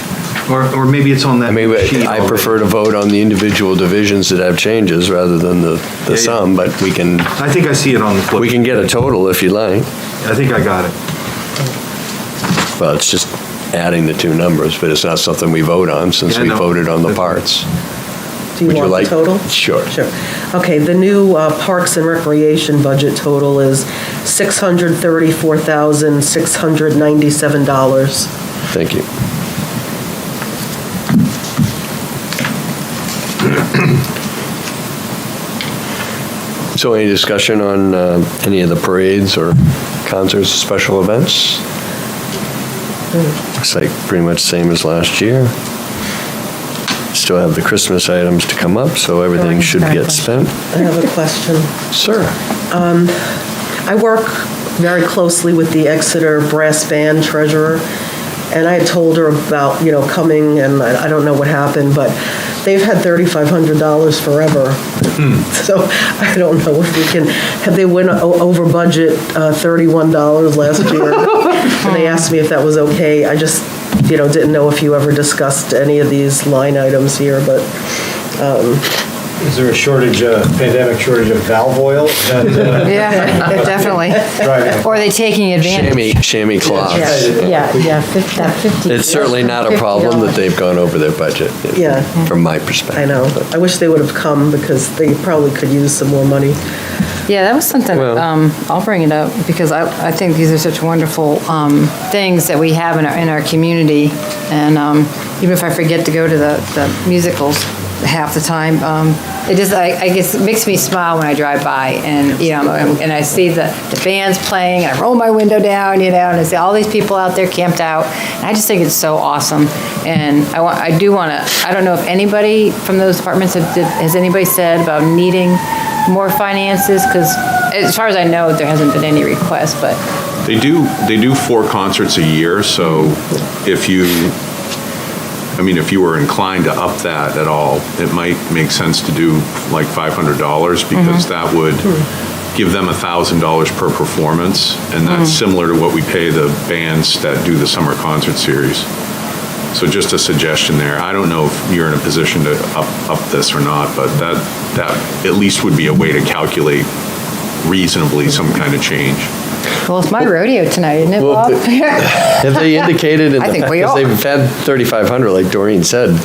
Or maybe it's on that sheet. I prefer to vote on the individual divisions that have changes rather than the sum, but we can. I think I see it on the flip. We can get a total if you like. I think I got it. Well, it's just adding the two numbers, but it's not something we vote on since we voted on the parts. Do you want the total? Sure. Sure. Okay, the new Parks and Recreation budget total is $634,697. Thank you. So any discussion on any of the parades or concerts, special events? Looks like pretty much the same as last year. Still have the Christmas items to come up, so everything should get spent. I have a question. Sure. I work very closely with the Exeter Brass Band treasurer, and I had told her about, coming, and I don't know what happened, but they've had $3,500 forever. So I don't know if we can, they went over budget $31 last year. And they asked me if that was okay. I just, didn't know if you ever discussed any of these line items here, but. Is there a pandemic shortage of valve oil? Yeah, definitely. Or are they taking advantage? Chamois cloths. Yeah, that 50. It's certainly not a problem that they've gone over their budget. Yeah. From my perspective. I know. I wish they would have come because they probably could use some more money. Yeah, that was something, I'll bring it up because I think these are such wonderful things that we have in our community. And even if I forget to go to the musicals half the time, it just, I guess, it makes me smile when I drive by and, and I see the bands playing and I roll my window down, and I see all these people out there camped out. And I just think it's so awesome. And I don't know if anybody from those departments has anybody said about needing more finances, because as far as I know, there hasn't been any request, but. They do 4 concerts a year, so if you were inclined to up that at all, it might make sense to do like $500 because that would give them $1,000 per performance, and that's similar to what we pay the bands that do the summer concert series. So just a suggestion there. I don't know if you're in a position to up this or not, but that at least would be a way to calculate reasonably some kind of change. Well, it's my rodeo tonight, isn't it, Bob? Have they indicated in I think we because are. they've had 3,500, like Doreen said,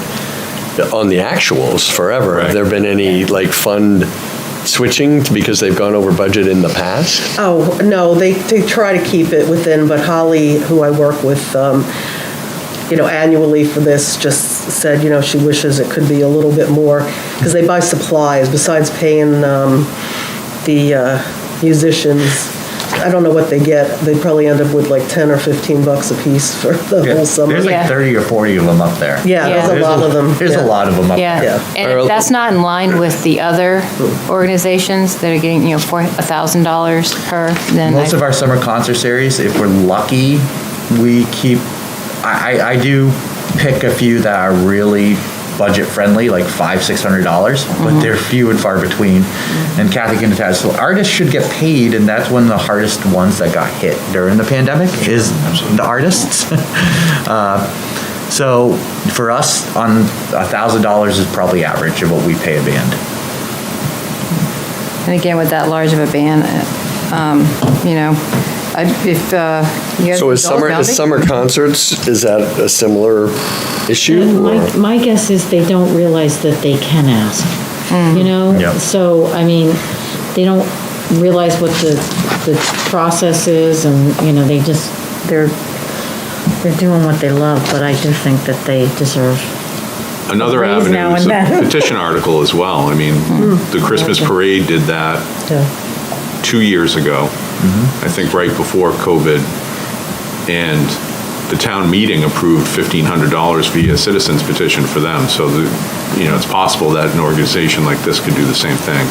on the actuals forever. Have there been any fund switching because they've gone over budget in the past? Oh, no, they try to keep it within, but Holly, who I work with, annually for this, just said, she wishes it could be a little bit more, because they buy supplies, besides paying the musicians. I don't know what they get. They probably end up with like $10 or $15 a piece for the whole summer. There's like 30 or 40 of them up there. Yeah, there's a lot of them. There's a lot of them up there. Yeah, and if that's not in line with the other organizations that are getting, $1,000 per, then. Most of our summer concert series, if we're lucky, we keep, I do pick a few that are really budget friendly, like $500-600, but they're few and far between. And Kathy can attest, so artists should get paid, and that's one of the hardest ones that got hit during the pandemic is the artists. So for us, on $1,000 is probably average of what we pay a band. And again, with that large of a band, if you guys. So is summer concerts, is that a similar issue? My guess is they don't realize that they can ask, Yep. So, they don't realize what the process is, and, they're doing what they love, but I do think that they deserve. Another raise now avenue is and a then. petition article as well. The Christmas parade did that 2 years ago, I think right before COVID, and the town meeting approved $1,500 via citizens petition for them. So, it's possible that an organization like this could do the same thing.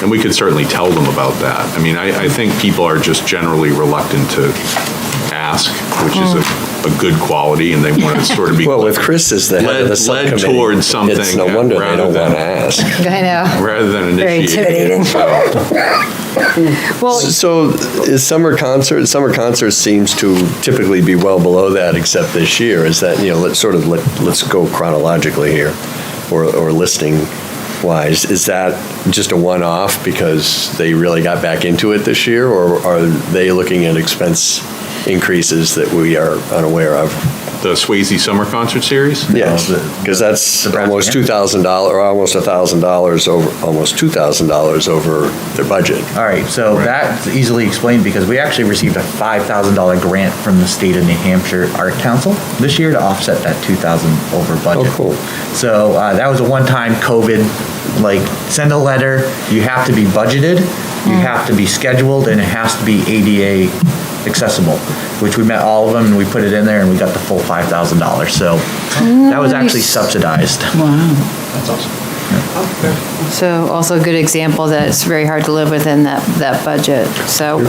And we could certainly tell them about that. I mean, I think people are just generally reluctant to ask, which is a good quality, and they want to sort of be Well, with Chris as the head of the subcommittee, led towards something. it's no wonder they don't want to ask. I know. Rather than Very initiating. intimidating. Well, So is summer concerts seems to typically be well below that, except this year. Is that, let's go chronologically here, or listing wise. Is that just a one-off because they really got back into it this year, or are they looking at expense increases that we are unaware of? The Swayze Summer Concert Series? Yes, because that's almost $2,000, or almost $1,000 over, almost $2,000 over their budget. All right, so that's easily explained because we actually received a $5,000 grant from the state of New Hampshire Art Council this year to offset that $2,000 over budget. Oh, cool. So that was a one-time COVID, send a letter, you have to be budgeted, you have to be scheduled, and it has to be ADA accessible, which we met all of them, and we put it in there, and we got the full $5,000. So that was actually subsidized. Wow. That's awesome. so also a good example that it's very hard to live within that budget. So,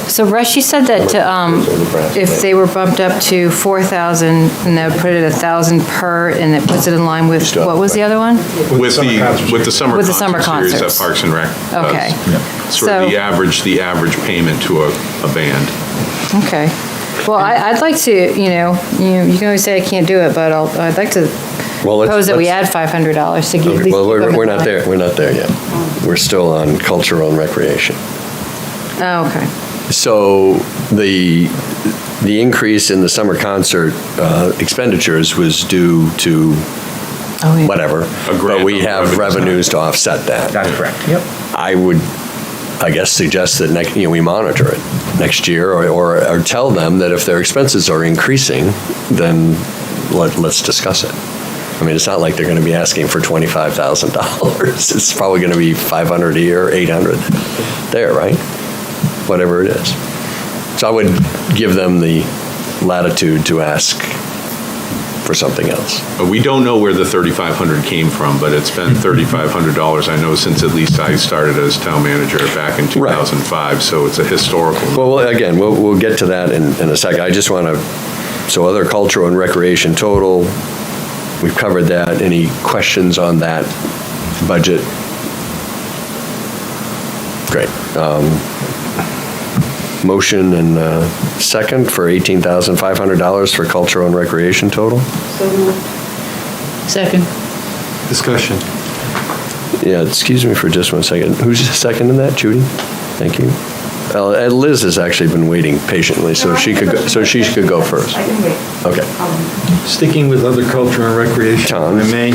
so Rush, you said that if they were bumped up to 4,000, and they would put it 1,000 per, and it puts it in line with, what was the other one? With the summer concert series that Parks and Rec does. Okay. Sort of the average payment to a band. Okay. Well, I'd like to, you can always say I can't do it, but I'd like to propose that we add $500 to give these Well, people we're not there. We're not there yet. We're still on cultural and recreation. Oh, okay. So the increase in the summer concert expenditures was due to whatever, but we have revenues to offset that. That's correct. Yep. I would, I guess, suggest that we monitor it next year, or tell them that if their expenses are increasing, then let's discuss it. I mean, it's not like they're going to be asking for $25,000. It's probably going to be $500 a year, $800 there, right? Whatever it is. So I would give them the latitude to ask for something else. But we don't know where the $3,500 came from, but it's been $3,500, I know, since at least I started as town manager back in 2005, so it's a historical. Well, again, we'll get to that in a second. I just want to, so other cultural and recreation total, we've covered that. Any questions on that budget? Great. Motion and second for $18,500 for cultural and recreation total? Second. Discussion. Yeah, excuse me for just one second. Who's seconding that, Judy? Thank you. Liz has actually been waiting patiently, so she could go first. I can wait. Okay. Sticking with other culture and recreation, if I may,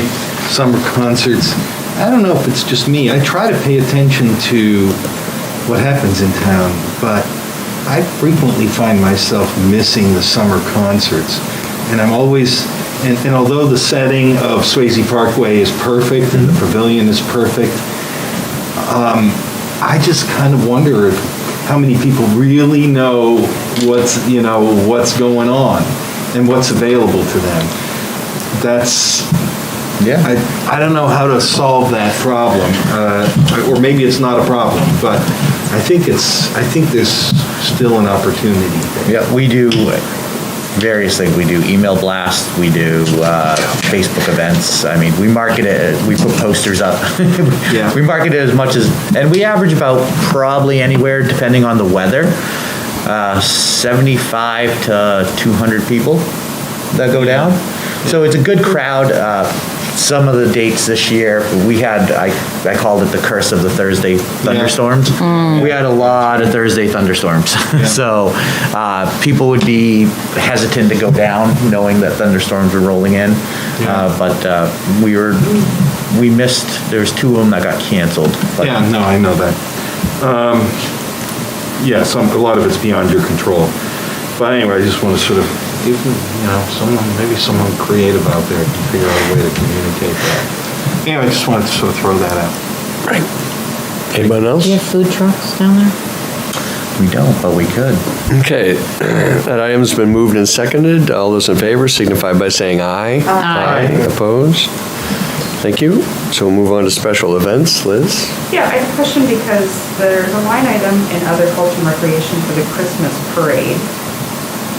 summer concerts. I don't know if it's just me. I try to pay attention to what happens in town, but I frequently find myself missing the summer concerts. And I'm always, and although the setting of Swayze Parkway is perfect and the pavilion is perfect, I just kind of wonder how many people really know what's going on and what's available to them. I don't know how to solve that problem, or maybe it's not a problem, but I think there's still an opportunity. Yeah, we do various things. We do email blasts, we do Facebook events. I mean, we market it, we put posters up. Yeah. We market it as much as, and we average about probably anywhere, depending on the weather, 75 to 200 people that go down. So it's a good crowd. Some of the dates this year, we had, I called it the curse of the Thursday thunderstorms. We had a lot of Thursday thunderstorms. So people would be hesitant to go down knowing that thunderstorms were rolling in. But we missed, there was 2 of them that got canceled. But Yeah, no, I know that. A lot of it's beyond your control. But anyway, I just want to sort of, maybe someone creative out there can figure out a way to communicate that. Anyway, I just wanted to sort of throw that out. Right. Anyone else? Do you have food trucks down there? We don't, but we could. Okay, that item's been moved and seconded. All those in favor signify by saying aye. Aye. Opposed? Thank you. So we'll move on to special events. Liz? Yeah, I have a question because there's a line item in other culture and recreation for the Christmas parade.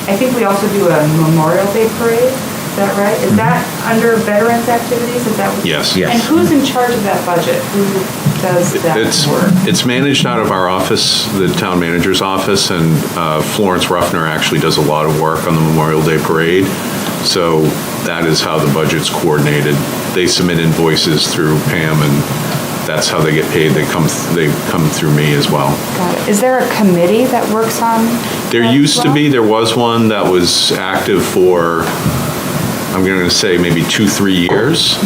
I think we also do a Memorial Day parade, is that right? Is that under veterans activities? Is that what? Yes. And who's in charge of that budget? Who does that work? It's managed out of our office, the town manager's office, and Florence Ruffner actually does a lot of work on the Memorial Day Parade. So that is how the budget's coordinated. They submit invoices through Pam, and that's how they get paid. They come through me as well. Got it. Is there a committee that works on? There used to be, there was one that was active for, I'm going to say maybe 2-3 years.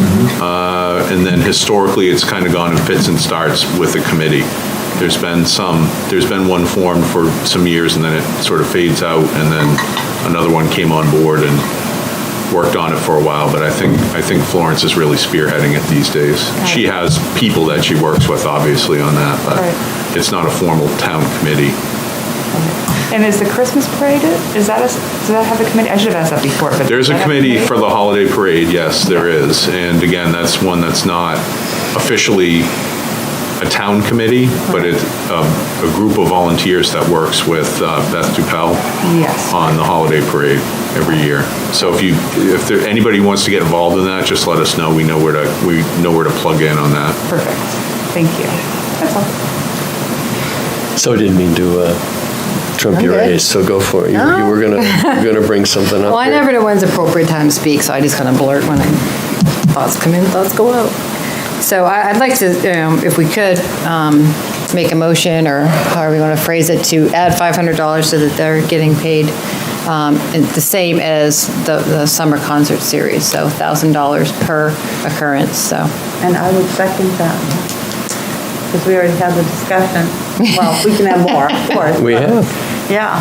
And then historically, it's kind of gone in fits and starts with the committee. There's been one formed for some years, and then it sort of fades out, and then another one came on board and worked on it for a while, but I think Florence is really spearheading it these days. She has people that she works with, obviously, on that, but it's not a formal town committee. And is the Christmas parade, does that have a committee? I should have asked that before, but. There's a committee for the holiday parade, yes, there is. And again, that's one that's not officially a town committee, but it's a group of volunteers that works with Beth Dupel on the holiday parade every year. So if anybody wants to get involved in that, just let us know. We know where to plug in on that. Perfect. Thank you. That's all. So I didn't mean to trump your race, so go for it. You were gonna bring something up. Well, I never know when's appropriate time to speak, so I just kind of blurt when thoughts come in, thoughts go out. So I'd like to, if we could, make a motion, or however you want to phrase it, to add $500 so that they're getting paid the same as the summer concert series, so $1,000 per occurrence, so. And I would second that, because we already had the discussion. Well, we can have more, of course. We have. Yeah.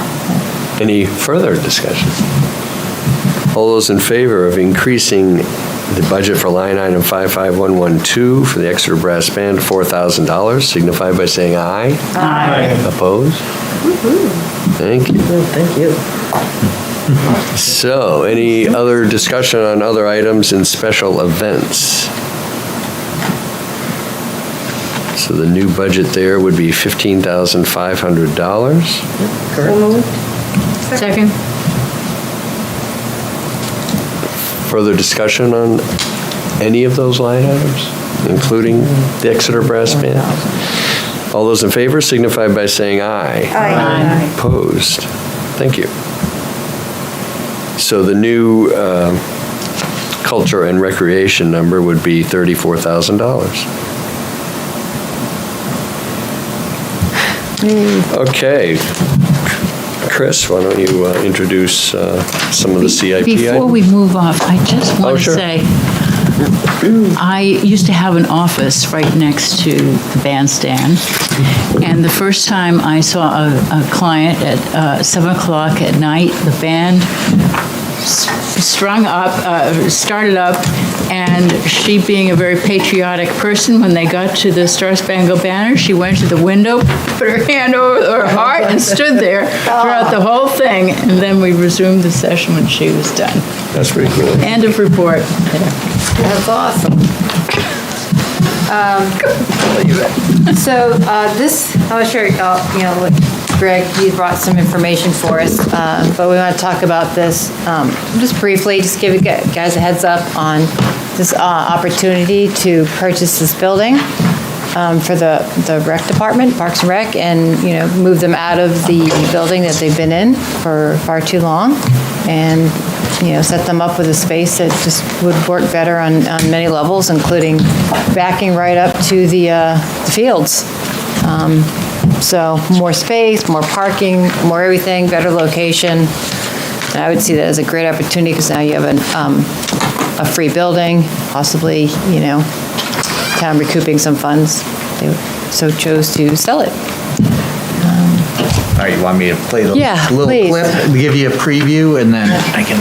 Any further discussion? All those in favor of increasing the budget for line item 55112 for the Exeter Brass Band, $4,000, signify by saying aye. Aye. Opposed? Thank you. Thank you. So, any other discussion on other items in special events? So the new budget there would be $15,500. Second. Further discussion on any of those line items, including the Exeter Brass Band? All those in favor signify by saying aye. Aye. Opposed? Thank you. So the new culture and recreation number would be $34,000. Okay. Chris, why don't you introduce some of the CIP Before items? we move off, I just want to sure. say, I used to have an office right next to the bandstand, and the first time I saw a client at 7 o'clock at night, the band started up, and she, being a very patriotic person, when they got to the Star Spangled Banner, she went to the window, put her hand over her heart, and stood there throughout the whole thing, and then we resumed the session when she was done. That's pretty cool. End of report. That's awesome. So this, I was sure, Greg, you brought some information for us, but we want to talk about this just briefly, just give you guys a heads up on this opportunity to purchase this building for the rec department, Parks and Rec, and, move them out of the building that they've been in for far too long, and, set them up with a space that just would work better on many levels, including backing right up to the fields. So more space, more parking, more everything, better location. And I would see that as a great opportunity, because now you have a free building, possibly, town recouping some funds. They so chose to sell it. All right, you want me to play the little please. clip, give you a preview, and then I can...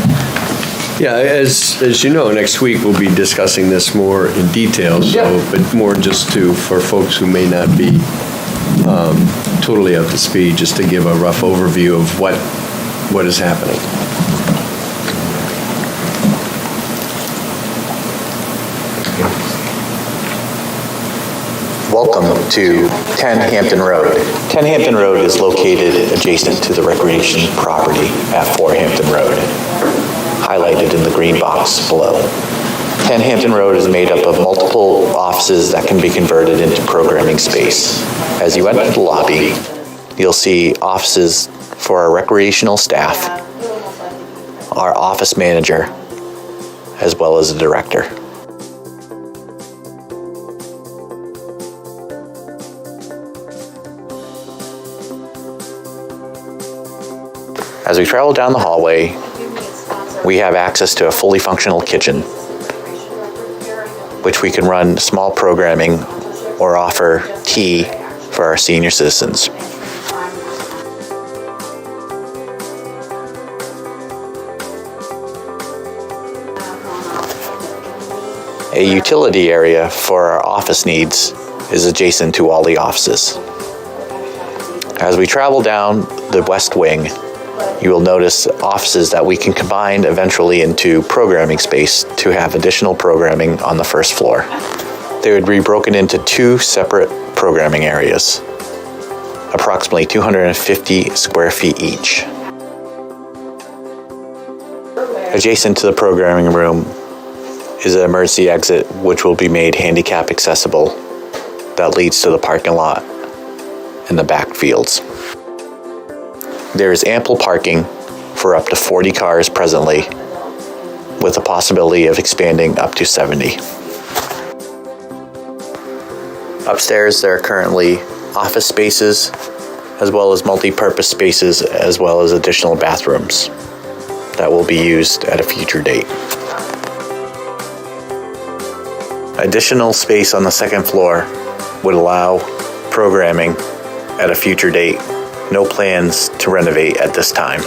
Yeah, as you know, next week we'll be discussing this more in detail, but more just for folks who may not be totally up to speed, just to give a rough overview of what is happening. Welcome to 10 Hampton Road. 10 Hampton Road is located adjacent to the recreation property at 4 Hampton Road, highlighted in the green box below. 10 Hampton Road is made up of multiple offices that can be converted into programming space. As you enter the lobby, you'll see offices for our recreational staff, our office manager, as well as the director. As we travel down the hallway, we have access to a fully functional kitchen, which we can run small programming or offer tea for our senior citizens. A utility area for our office needs is adjacent to all the offices. As we travel down the west wing, you will notice offices that we can combine eventually into programming space to have additional programming on the first floor. They would be broken into 2 separate programming areas, approximately 250 square feet each. Adjacent to the programming room is an emergency exit, which will be made handicap accessible, that leads to the parking lot and the back fields. There is ample parking for up to 40 cars presently, with the possibility of expanding up to 70. Upstairs, there are currently office spaces, as well as multi-purpose spaces, as well as additional bathrooms that will be used at a future date. Additional space on the second floor would allow programming at a future date. No plans to renovate at this time.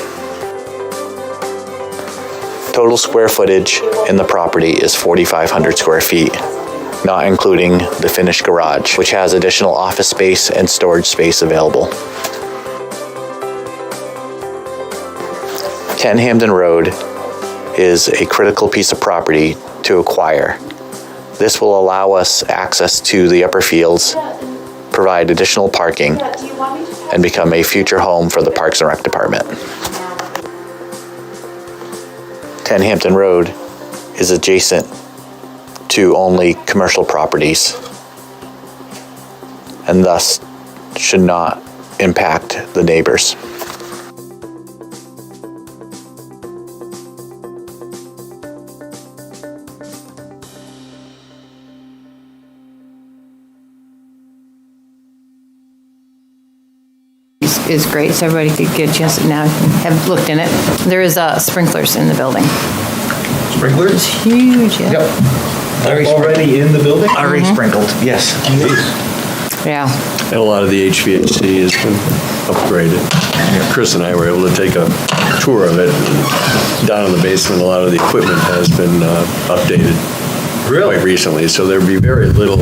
Total square footage in the property is 4,500 square feet, not including the finished garage, which has additional office space and storage space available. 10 Hampton Road is a critical piece of property to acquire. This will allow us access to the upper fields, provide additional parking, and become a future home for the Parks and Rec Department. 10 Hampton Road is adjacent to only commercial properties, and thus should not impact the neighbors. Is great, so everybody could get a chance to now have looked in it. There is sprinklers in the building. Sprinklers? It's huge, yeah. Yep. Already in the building? Already sprinkled, yes. Yeah. And a lot of the HVAC has been upgraded. Chris and I were able to take a tour of it. Down in the basement, a lot of the equipment has been updated quite recently, so there'd be very little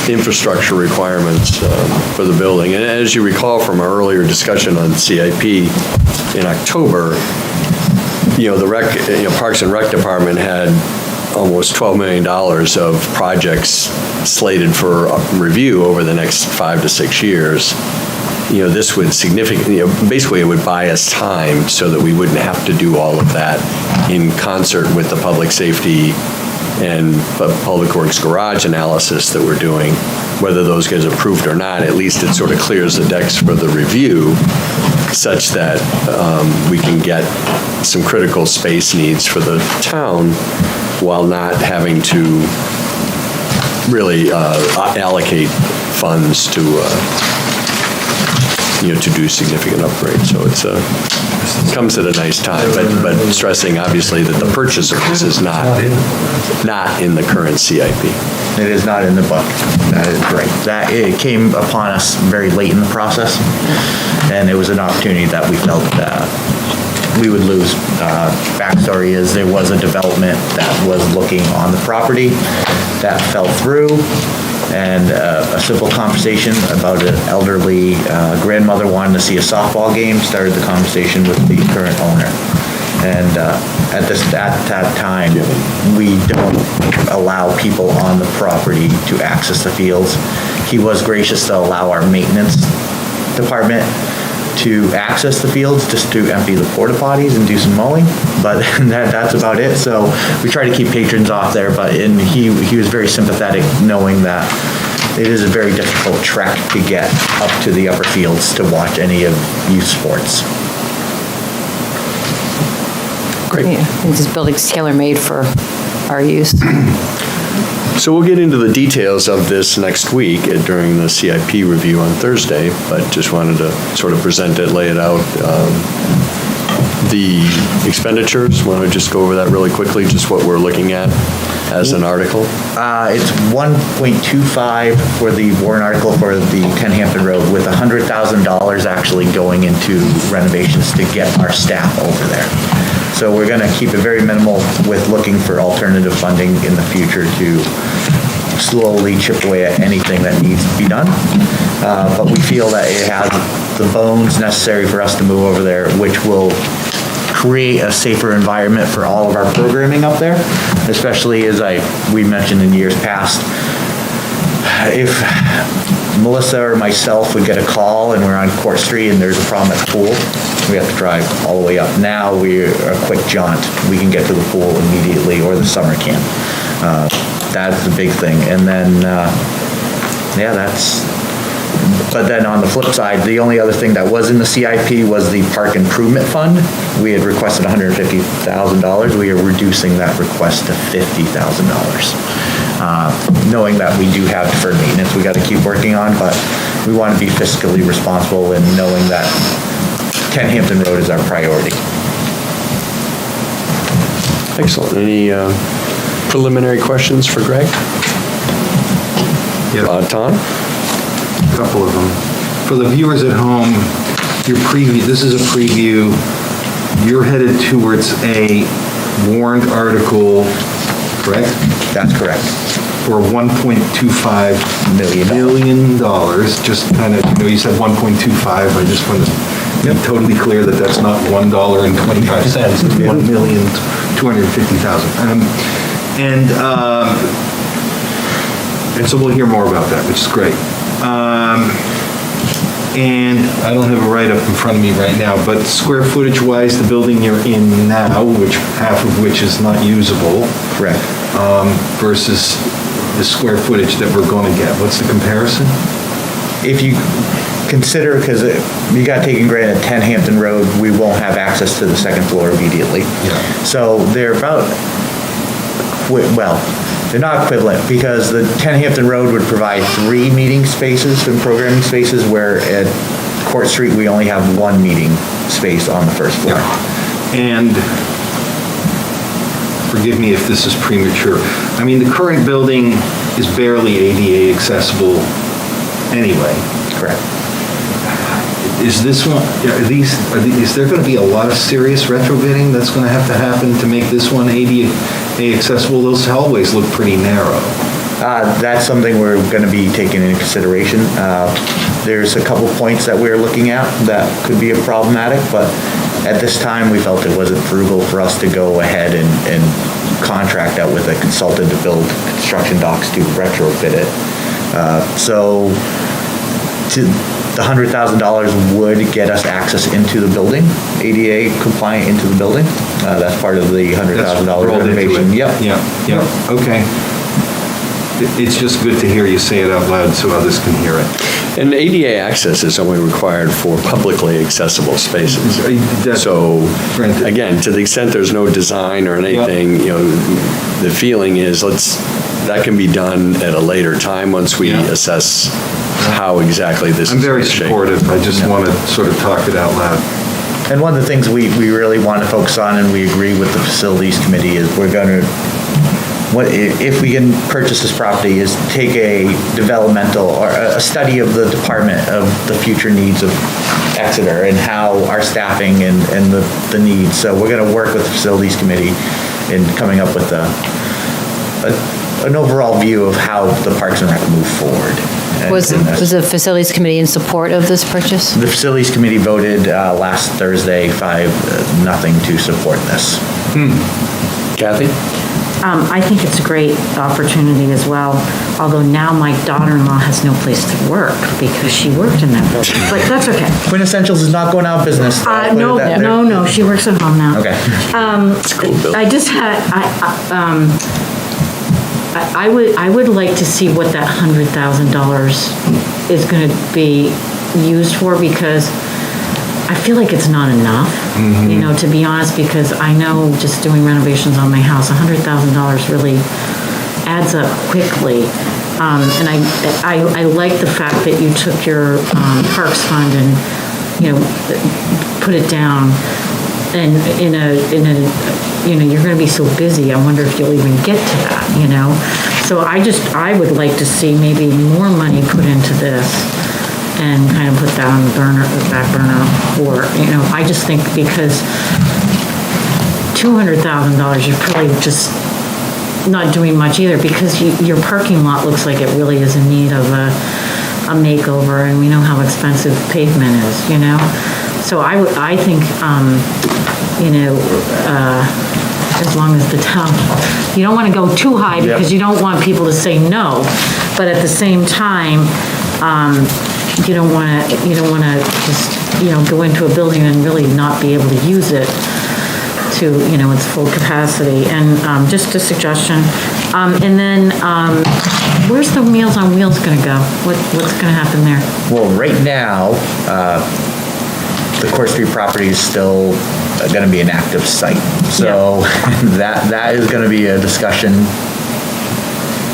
infrastructure requirements for the building. And as you recall from our earlier discussion on CIP in October, the Parks and Rec Department had almost $12 million of projects slated for review over the next 5 to 6 years. This would significantly, basically it would buy us time so that we wouldn't have to do all of that in concert with the public safety and Public Works garage analysis that we're doing. Whether those get approved or not, at least it sort of clears the decks for the review such that we can get some critical space needs for the town while not having to really allocate funds to do significant upgrades. So it comes at a nice time, but stressing obviously that the purchase of this is not in the current CIP. It is not in the book. That is correct. It came upon us very late in the process, and it was an opportunity that we felt we would lose. Backstory is there was a development that was looking on the property that fell through. and a simple conversation about an elderly grandmother wanting to see a softball game started the conversation with the current owner. And at that time, we don't allow people on the property to access the fields. He was gracious to allow our maintenance department to access the fields just to empty the porta potties and do some mowing, but that's about it. So we try to keep patrons off there, and he was very sympathetic, knowing that it is a very difficult trek to get up to the upper fields to watch any of youth sports. Great. Yeah, and this building's tailor-made for our use. So we'll get into the details of this next week during the CIP review on Thursday, but just wanted to sort of present it, lay it out. The expenditures, want to just go over that really quickly, just what we're looking at as an article? It's 1.25 for the warrant article for the 10 Hampton Road, with $100,000 actually going into renovations to get our staff over there. So we're going to keep it very minimal with looking for alternative funding in the future to slowly chip away at anything that needs to be done. But we feel that it has the bones necessary for us to move over there, which will create a safer environment for all of our programming up there, especially as we mentioned in years past. If Melissa or myself would get a call and we're on Court Street and there's a problem at the pool, we have to drive all the way up. Now we're a quick jaunt. We can get to the pool immediately, or the summer camp. That's the big thing. And then, but then on the flip side, the only other thing that was in the CIP was the park improvement fund. We had requested $150,000. We are reducing that request to $50,000. Knowing that we do have deferred maintenance we got to keep working on, but we want to be fiscally responsible and knowing that 10 Hampton Road is our priority. Excellent. Any preliminary questions for Greg? Yeah. Tom? A couple of them. For the viewers at home, this is a preview. You're headed towards a warrant article, correct? That's correct. For $1.25 million. Just kind of, you said 1.25. I just want to be totally clear that that's not $1.25. It's $1,250,000. And so we'll hear more about that, which is great. And I don't have a write-up in front of me right now, but square footage-wise, the building you're in now, half of which is not usable. Correct. Versus the square footage that we're going to get. What's the comparison? If you consider, because you got taken granted at 10 Hampton Road, we won't have access to the second floor immediately. Yeah. So they're about, they're not equivalent, because the 10 Hampton Road would provide 3 meeting spaces and programming spaces, where at Court Street we only have 1 meeting space on the first floor. Yeah. And forgive me if this is premature. I mean, the current building is barely ADA accessible anyway. Correct. Is this one, is there going to be a lot of serious retrofitting that's going to happen to make this one ADA accessible? Those hallways look pretty narrow. That's something we're going to be taking into consideration. There's a couple points that we're looking at that could be problematic, but at this time we felt it wasn't frugal for us to go ahead and contract out with a consultant to build construction docks to retrofit it. So the $100,000 would get us access into the building, ADA compliant into the building. That's part of the $100,000 renovation. Yep. Okay. It's just good to hear you say it out loud so others can hear it. And ADA access is only required for publicly accessible spaces. So, again, to the extent there's no design or anything, the feeling is that can be done at a later time once we assess how exactly this is. I'm very supportive. I just want to sort of talk it out loud. And one of the things we really want to focus on, and we agree with the facilities committee, is we're going to, if we can purchase this property, is take a developmental or a study of the department of the future needs of Exeter and how our staffing and the needs. So we're going to work with the facilities committee in coming up with a an overall view of how the Parks and Rec move forward. Was the facilities committee in support of this purchase? The facilities committee voted last Thursday 5-0 to support this. Kathy? I think it's a great opportunity as well, although now my daughter-in-law has no place to work because she worked in that building, but that's okay. Quintessentials is not going out of business. No, she works at home now. Okay. I just had, I would like to see what that $100,000 is going to be used for, because I feel like it's not enough, to be honest, because I know just doing renovations on my house, $100,000 really adds up quickly. And I like the fact that you took your parks fund and, put it down. And you're going to be so busy, I wonder if you'll even get to that, So I would like to see maybe more money put into this and kind of put that on the back burner for, I just think because $200,000, you're probably just not doing much either, because your parking lot looks like it really is in need of a makeover, and we know how expensive pavement is, So I think, as long as the town, you don't want to go too high because you don't want people to say no, but at the same time, you don't want to just, go into a building and really not be able to use it to, its full capacity. And just a suggestion. And then, where's the Meals on Wheels going to go? What's going to happen there? Well, right now, the Court Street property is still going to be an active site. So that is going to be a discussion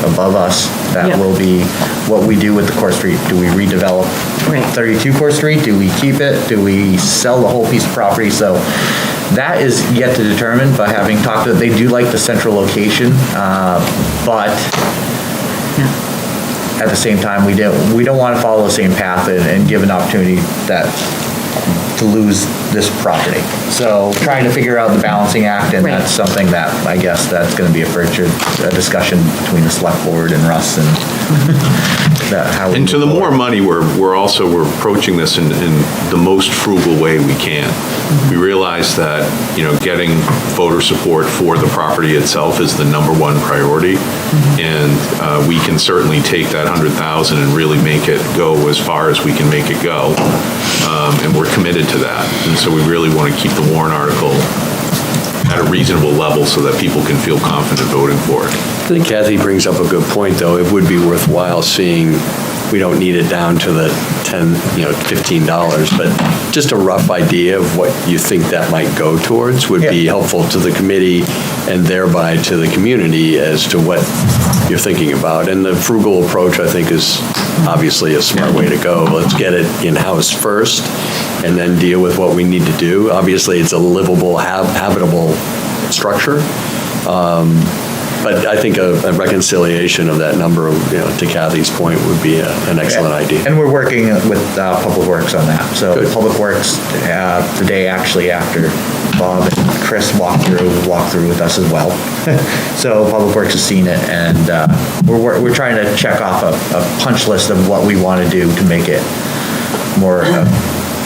above us. That will be what we do with the Court Street. Do we redevelop 32 Court Street? Do we keep it? Do we sell the whole piece of property? So that is yet to determine, but having talked to them, they do like the central location, but at the same time, we don't want to follow the same path and give an opportunity to lose this property. So trying to figure out the balancing act, and that's something that I guess that's going to be a discussion between the select board and Russ and how. And to the more money, we're approaching this in the most frugal way we can. We realize that getting voter support for the property itself is the #1 priority, and we can certainly take that $100,000 and really make it go as far as we can make it go. And we're committed to that. And so we really want to keep the warrant article at a reasonable level so that people can feel confident voting for it. I think Kathy brings up a good point, though. It would be worthwhile seeing, we don't need it down to the $10, $15, but just a rough idea of what you think that might go towards would be helpful to the committee and thereby to the community as to what you're thinking about. And the frugal approach, I think, is obviously a smart way to go. Let's get it in-house first and then deal with what we need to do. Obviously, it's a livable, habitable structure. But I think a reconciliation of that number, to Kathy's point, would be an excellent idea. And we're working with Public Works on that. So Public Works, the day actually after Bob and Chris walked through with us as well. So Public Works has seen it, and we're trying to check off a punch list of what we want to do to make it more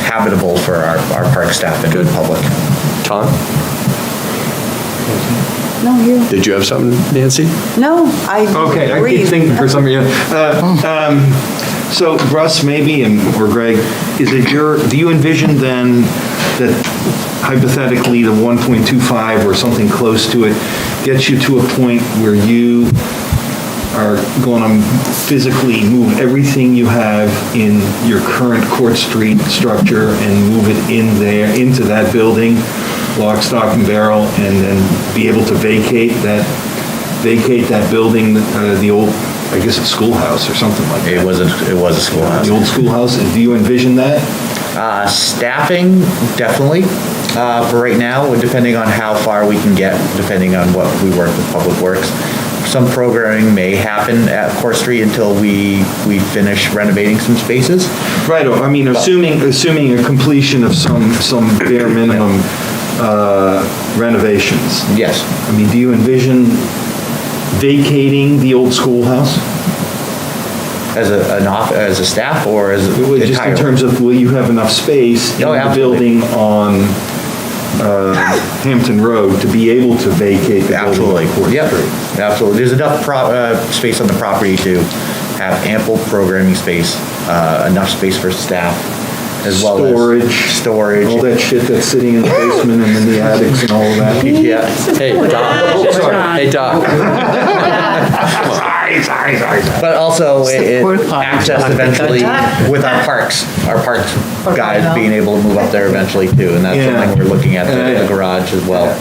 habitable for our park staff and the public. Tom? No, you. Did you have something, Nancy? No, I keep thinking for some reason. So Russ, maybe, or Greg, do you envision then that hypothetically the 1.25 or something close to it gets you to a point where you are going to physically move everything you have in your current Court Street structure and move it in there, into that building, lock, stock, and barrel, and then be able to vacate that building, the old, I guess, a schoolhouse or something like that? It was a schoolhouse. The old schoolhouse. Do you envision that? Staffing, definitely. For right now, depending on how far we can get, depending on what we work with Public Works. Some programming may happen at Court Street until we finish renovating some spaces. Right. I mean, assuming a completion of some bare minimum renovations. Yes. I mean, do you envision vacating the old schoolhouse? As a staff or as Just in terms of, will you have enough space in the absolutely. building on Hampton Road to be able to vacate the building on Court Street? Absolutely. There's enough space on the property to have ample programming space, enough space for staff, as well as storage. All that shit that's sitting in the basement and in the attics and all of that. Yeah. Hey, Doc. Sorry. Hey, Doc. Sorry. But also access eventually with our parks guys being able to move up there eventually too, and that's something we're looking at, the garage as well.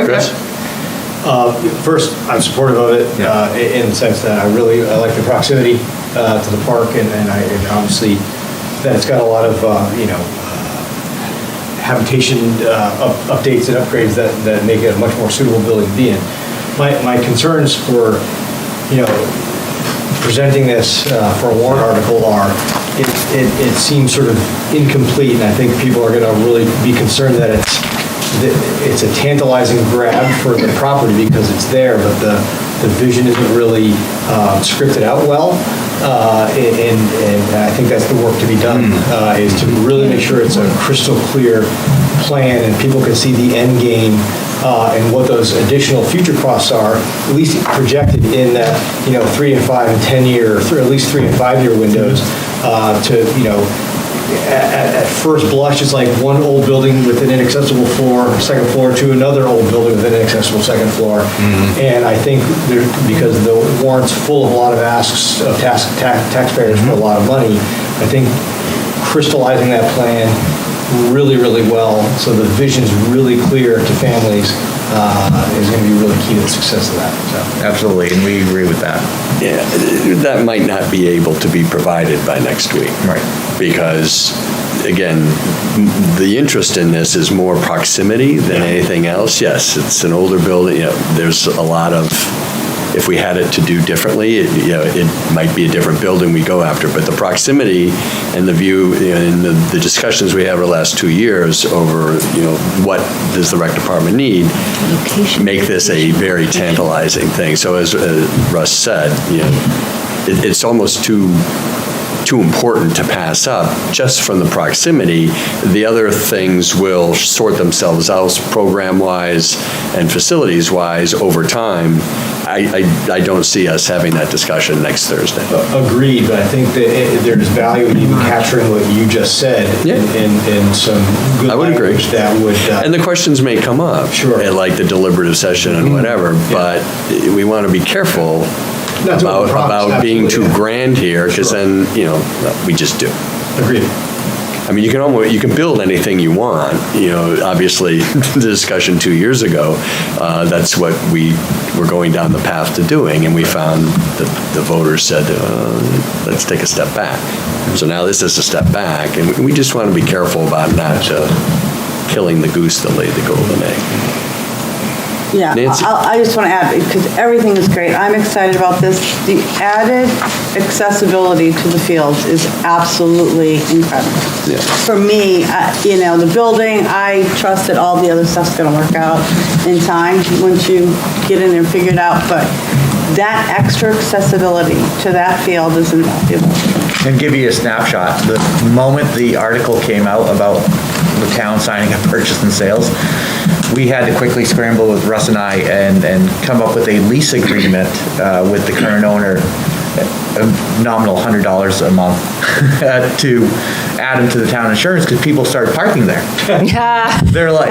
Chris? First, I'm supportive of it in the sense that I like the proximity to the park, and obviously that it's got a lot of habitation updates and upgrades that make it a much more suitable building to be in. My concerns for presenting this for a warrant article are it seems sort of incomplete, and I think people are going to really be concerned that it's a tantalizing grab for the property because it's there, but the vision isn't really scripted out well. And I think that's the work to be done, is to really make sure it's a crystal clear plan and people can see the end game and what those additional future costs are, at least projected in that 3 and 5 and 10 year, or at least 3 and 5 year windows at first blush, it's like one old building with an inaccessible second floor to another old building with an inaccessible second floor. And I think because the warrant's full of a lot of asks of taxpayers for a lot of money, I think crystallizing that plan really, really well, so the vision's really clear to families, is going to be really key to the success of that. So. Absolutely, and we agree with that. Yeah, that might not be able to be provided by next week. Right. Because, again, the interest in this is more proximity than anything else. Yes, it's an older building. There's a lot of, if we had it to do differently, it might be a different building we go after. But the proximity and the view, and the discussions we have over the last 2 years over, what does the rec department need, make this a very tantalizing thing. So as Russ said, it's almost too important to pass up just from the proximity. The other things will sort themselves out program-wise and facilities-wise over time. I don't see us having that discussion next Thursday. Agreed, but I think that there's value in even capturing what you just said in some good language that would... and the questions may come up, at like the deliberative session and whatever, but we want to be careful about being too grand here, because then, we just do. Agreed. I mean, you can build anything you want. Obviously, the discussion 2 years ago, that's what we were going down the path to doing, and we found that the voters said, let's take a step back. So now this is a step back, and we just want to be careful about not killing the goose that laid the golden egg. Yeah, Nancy? I just want to add, because everything is great. I'm excited about this. The added accessibility to the fields is absolutely incredible. Yeah. For me, the building, I trust that all the other stuff's going to work out in time once you get in there and figure it out. But that extra accessibility to that field is invaluable. And give you a snapshot. The moment the article came out about the town signing a purchase and sales, we had to quickly scramble with Russ and I and come up with a lease agreement with the current owner, a nominal $100 a month, to add them to the town insurance because people started parking there. They're like,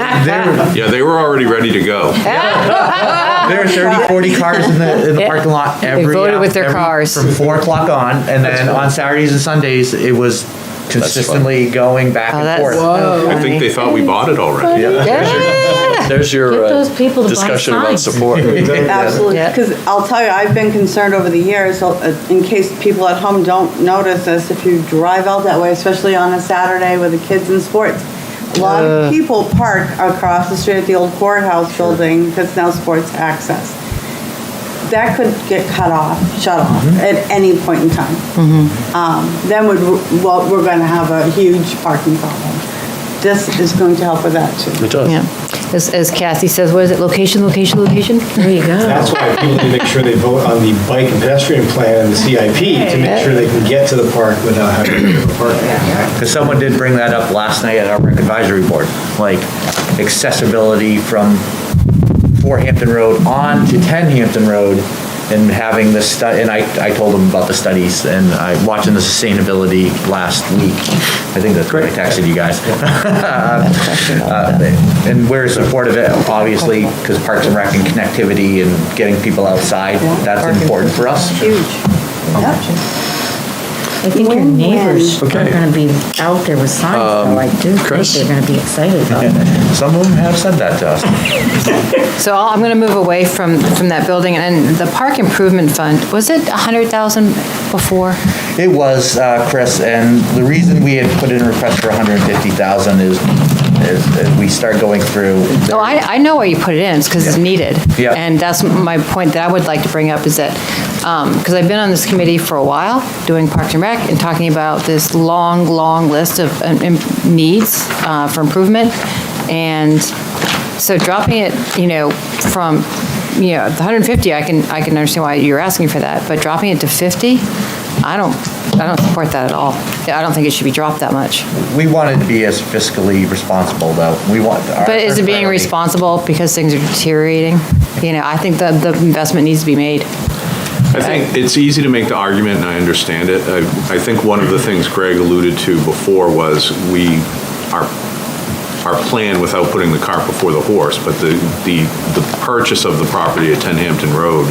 they were already ready to go. There are 30, 40 cars in the parking lot They voted with their cars. From 4 o'clock on, and then on Saturdays and Sundays, it was consistently going back and forth. I think they thought we bought it already. There's your Get those people to buy discussion about signs. support. Absolutely, because I'll tell you, I've been concerned over the years, in case people at home don't notice this, if you drive out that way, especially on a Saturday with the kids in sports, a lot of people park across the street at the old courthouse building because now sports access. That could get shut off at any point in time. Then we're going to have a huge parking problem. This is going to help with that too. It does. Yeah. as Kathy says, what is it, location, location, location? There you go. That's why people need to make sure they vote on the bike and pedestrian plan and the CIP to make sure they can get to the park without having to go to the park. Because someone did bring that up last night at our rec advisory board, like accessibility from 4 Hampton Road on to 10 Hampton Road, and having this study, and I told them about the studies, and I watching the sustainability last week. I think that's great. I texted you guys. And we're supportive of it, obviously, because Parks and Rec and connectivity and getting people outside, that's important for us. Huge. I think your neighbors are going to be out there with signs, so I do think they're going to be excited about it. Some of them have said that to us. So I'm going to move away from that building, and the park improvement fund, was it 100,000 before? It was, Chris, and the reason we had put in a request for 150,000 is we start going through. Oh, I know why you put it in, it's because it's needed. Yeah. And that's my point that I would like to bring up is that, because I've been on this committee for a while, doing Parks and Rec, and talking about this long, long list of needs for improvement. And so dropping it, from, the 150, I can understand why you're asking for that, but dropping it to 50, I don't support that at all. I don't think it should be dropped that much. We wanted to be as fiscally responsible, though. But is it being responsible because things are deteriorating? I think the investment needs to be made. I think it's easy to make the argument, and I understand it. I think one of the things Greg alluded to before was our plan, without putting the cart before the horse, but the purchase of the property at 10 Hampton Road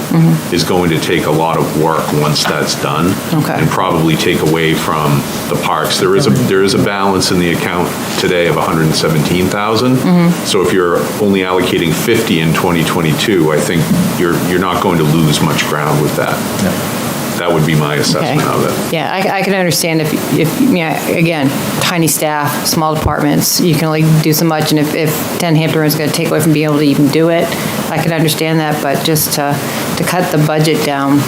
is going to take a lot of work once that's done, and probably take away from the parks. There is a balance in the account today of 117,000. So if you're only allocating 50 in 2022, I think you're not going to lose much ground with that. That would be my assessment of it. Yeah, I can understand if again, tiny staff, small departments, you can only do so much, and if 10 Hampton Road is going to take away from being able to even do it, I can understand that, but just to cut the budget down,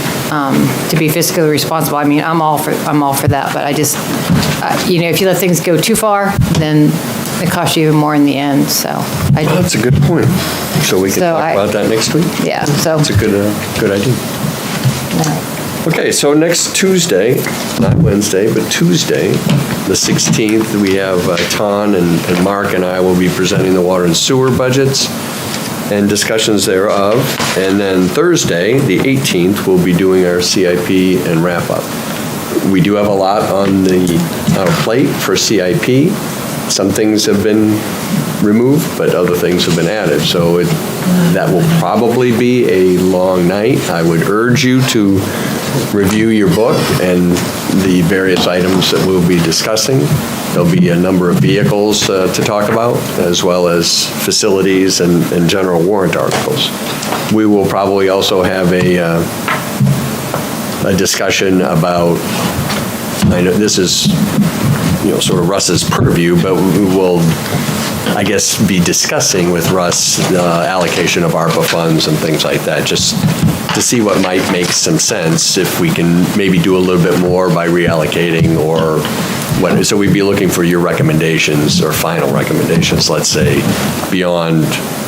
to be fiscally responsible, I'm all for that, but I just, if you let things go too far, then it costs you even more in the end, so. That's a good point. So we can talk about that next week? Yeah, so. It's a good idea. Okay, so next Tuesday, not Wednesday, but Tuesday, the 16th, we have Ton and Mark and I will be presenting the water and sewer budgets and discussions thereof. And then Thursday, the 18th, we'll be doing our CIP and wrap-up. We do have a lot on our plate for CIP. Some things have been removed, but other things have been added. So that will probably be a long night. I would urge you to review your book and the various items that we'll be discussing. There'll be a number of vehicles to talk about, as well as facilities and general warrant articles. We will probably also have a discussion about, I know this is sort of Russ's purview, but we will, I guess, be discussing with Russ the allocation of ARPA funds and things like that, just to see what might make some sense, if we can maybe do a little bit more by reallocating or what. So we'd be looking for your recommendations or final recommendations, let's say, beyond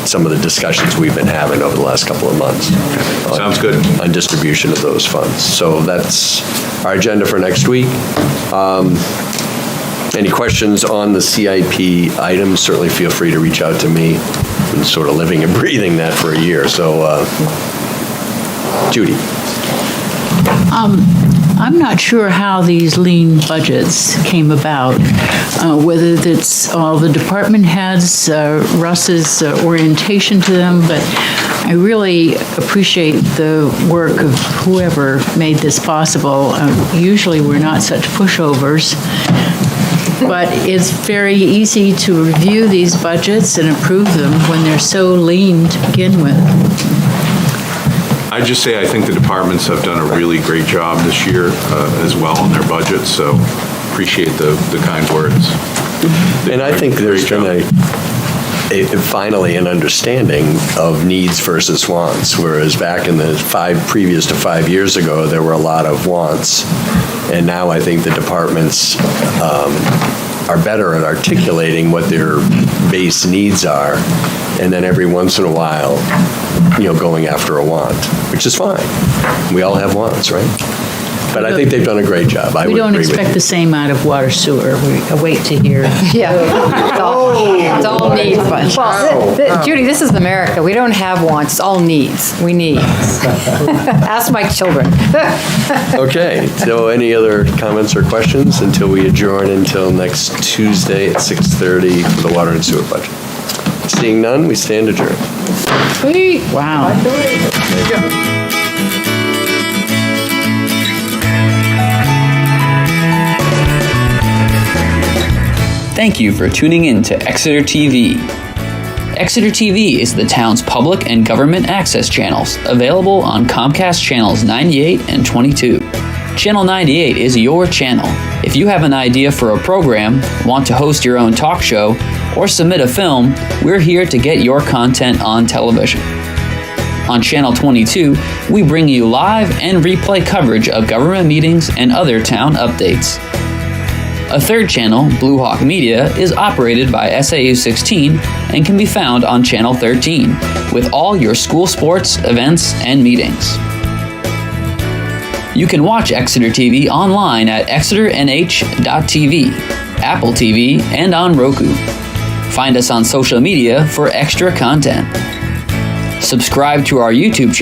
some of the discussions we've been having over the last couple of months. Sounds good. On distribution of those funds. So that's our agenda for next week. Any questions on the CIP items, certainly feel free to reach out to me. I've been sort of living and breathing that for a year. So, Judy. I'm not sure how these lean budgets came about, whether it's all the department heads, Russ's orientation to them, but I really appreciate the work of whoever made this possible. Usually we're not such pushovers, but it's very easy to review these budgets and approve them when they're so lean to begin with. I just say I think the departments have done a really great job this year as well on their budgets, so appreciate the kind words. And I think there's been finally an understanding of needs versus wants, whereas back in the previous to 5 years ago, there were a lot of wants. And now I think the departments are better at articulating what their base needs are, and then every once in a while, going after a want, which is fine. We all have wants, right? But I think they've done a great job. I We would don't agree with expect you. the same out of water sewer. We await to hear. Yeah. It's all needs. Well, Judy, this is America. We don't have wants, it's all needs. We need. Ask my children. Okay, so any other comments or questions until we adjourn until next Tuesday at 6:30 for the water and sewer budget? Seeing none, we stand adjourned. Sweet. Wow. Thank you for tuning in to Exeter TV. Exeter TV is the town's public and government access channels, available on Comcast channels 98 and 22. Channel 98 is your channel. If you have an idea for a program, want to host your own talk show, or submit a film, we're here to get your content on television. On Channel 22, we bring you live and replay coverage of government meetings and other town updates. A third channel, Blue Hawk Media, is operated by SAU 16 and can be found on Channel 13, with all your school sports, events, and meetings. You can watch Exeter TV online at exeternh.tv, Apple TV, and on Roku. Find us on social media for extra content. Subscribe to our YouTube channel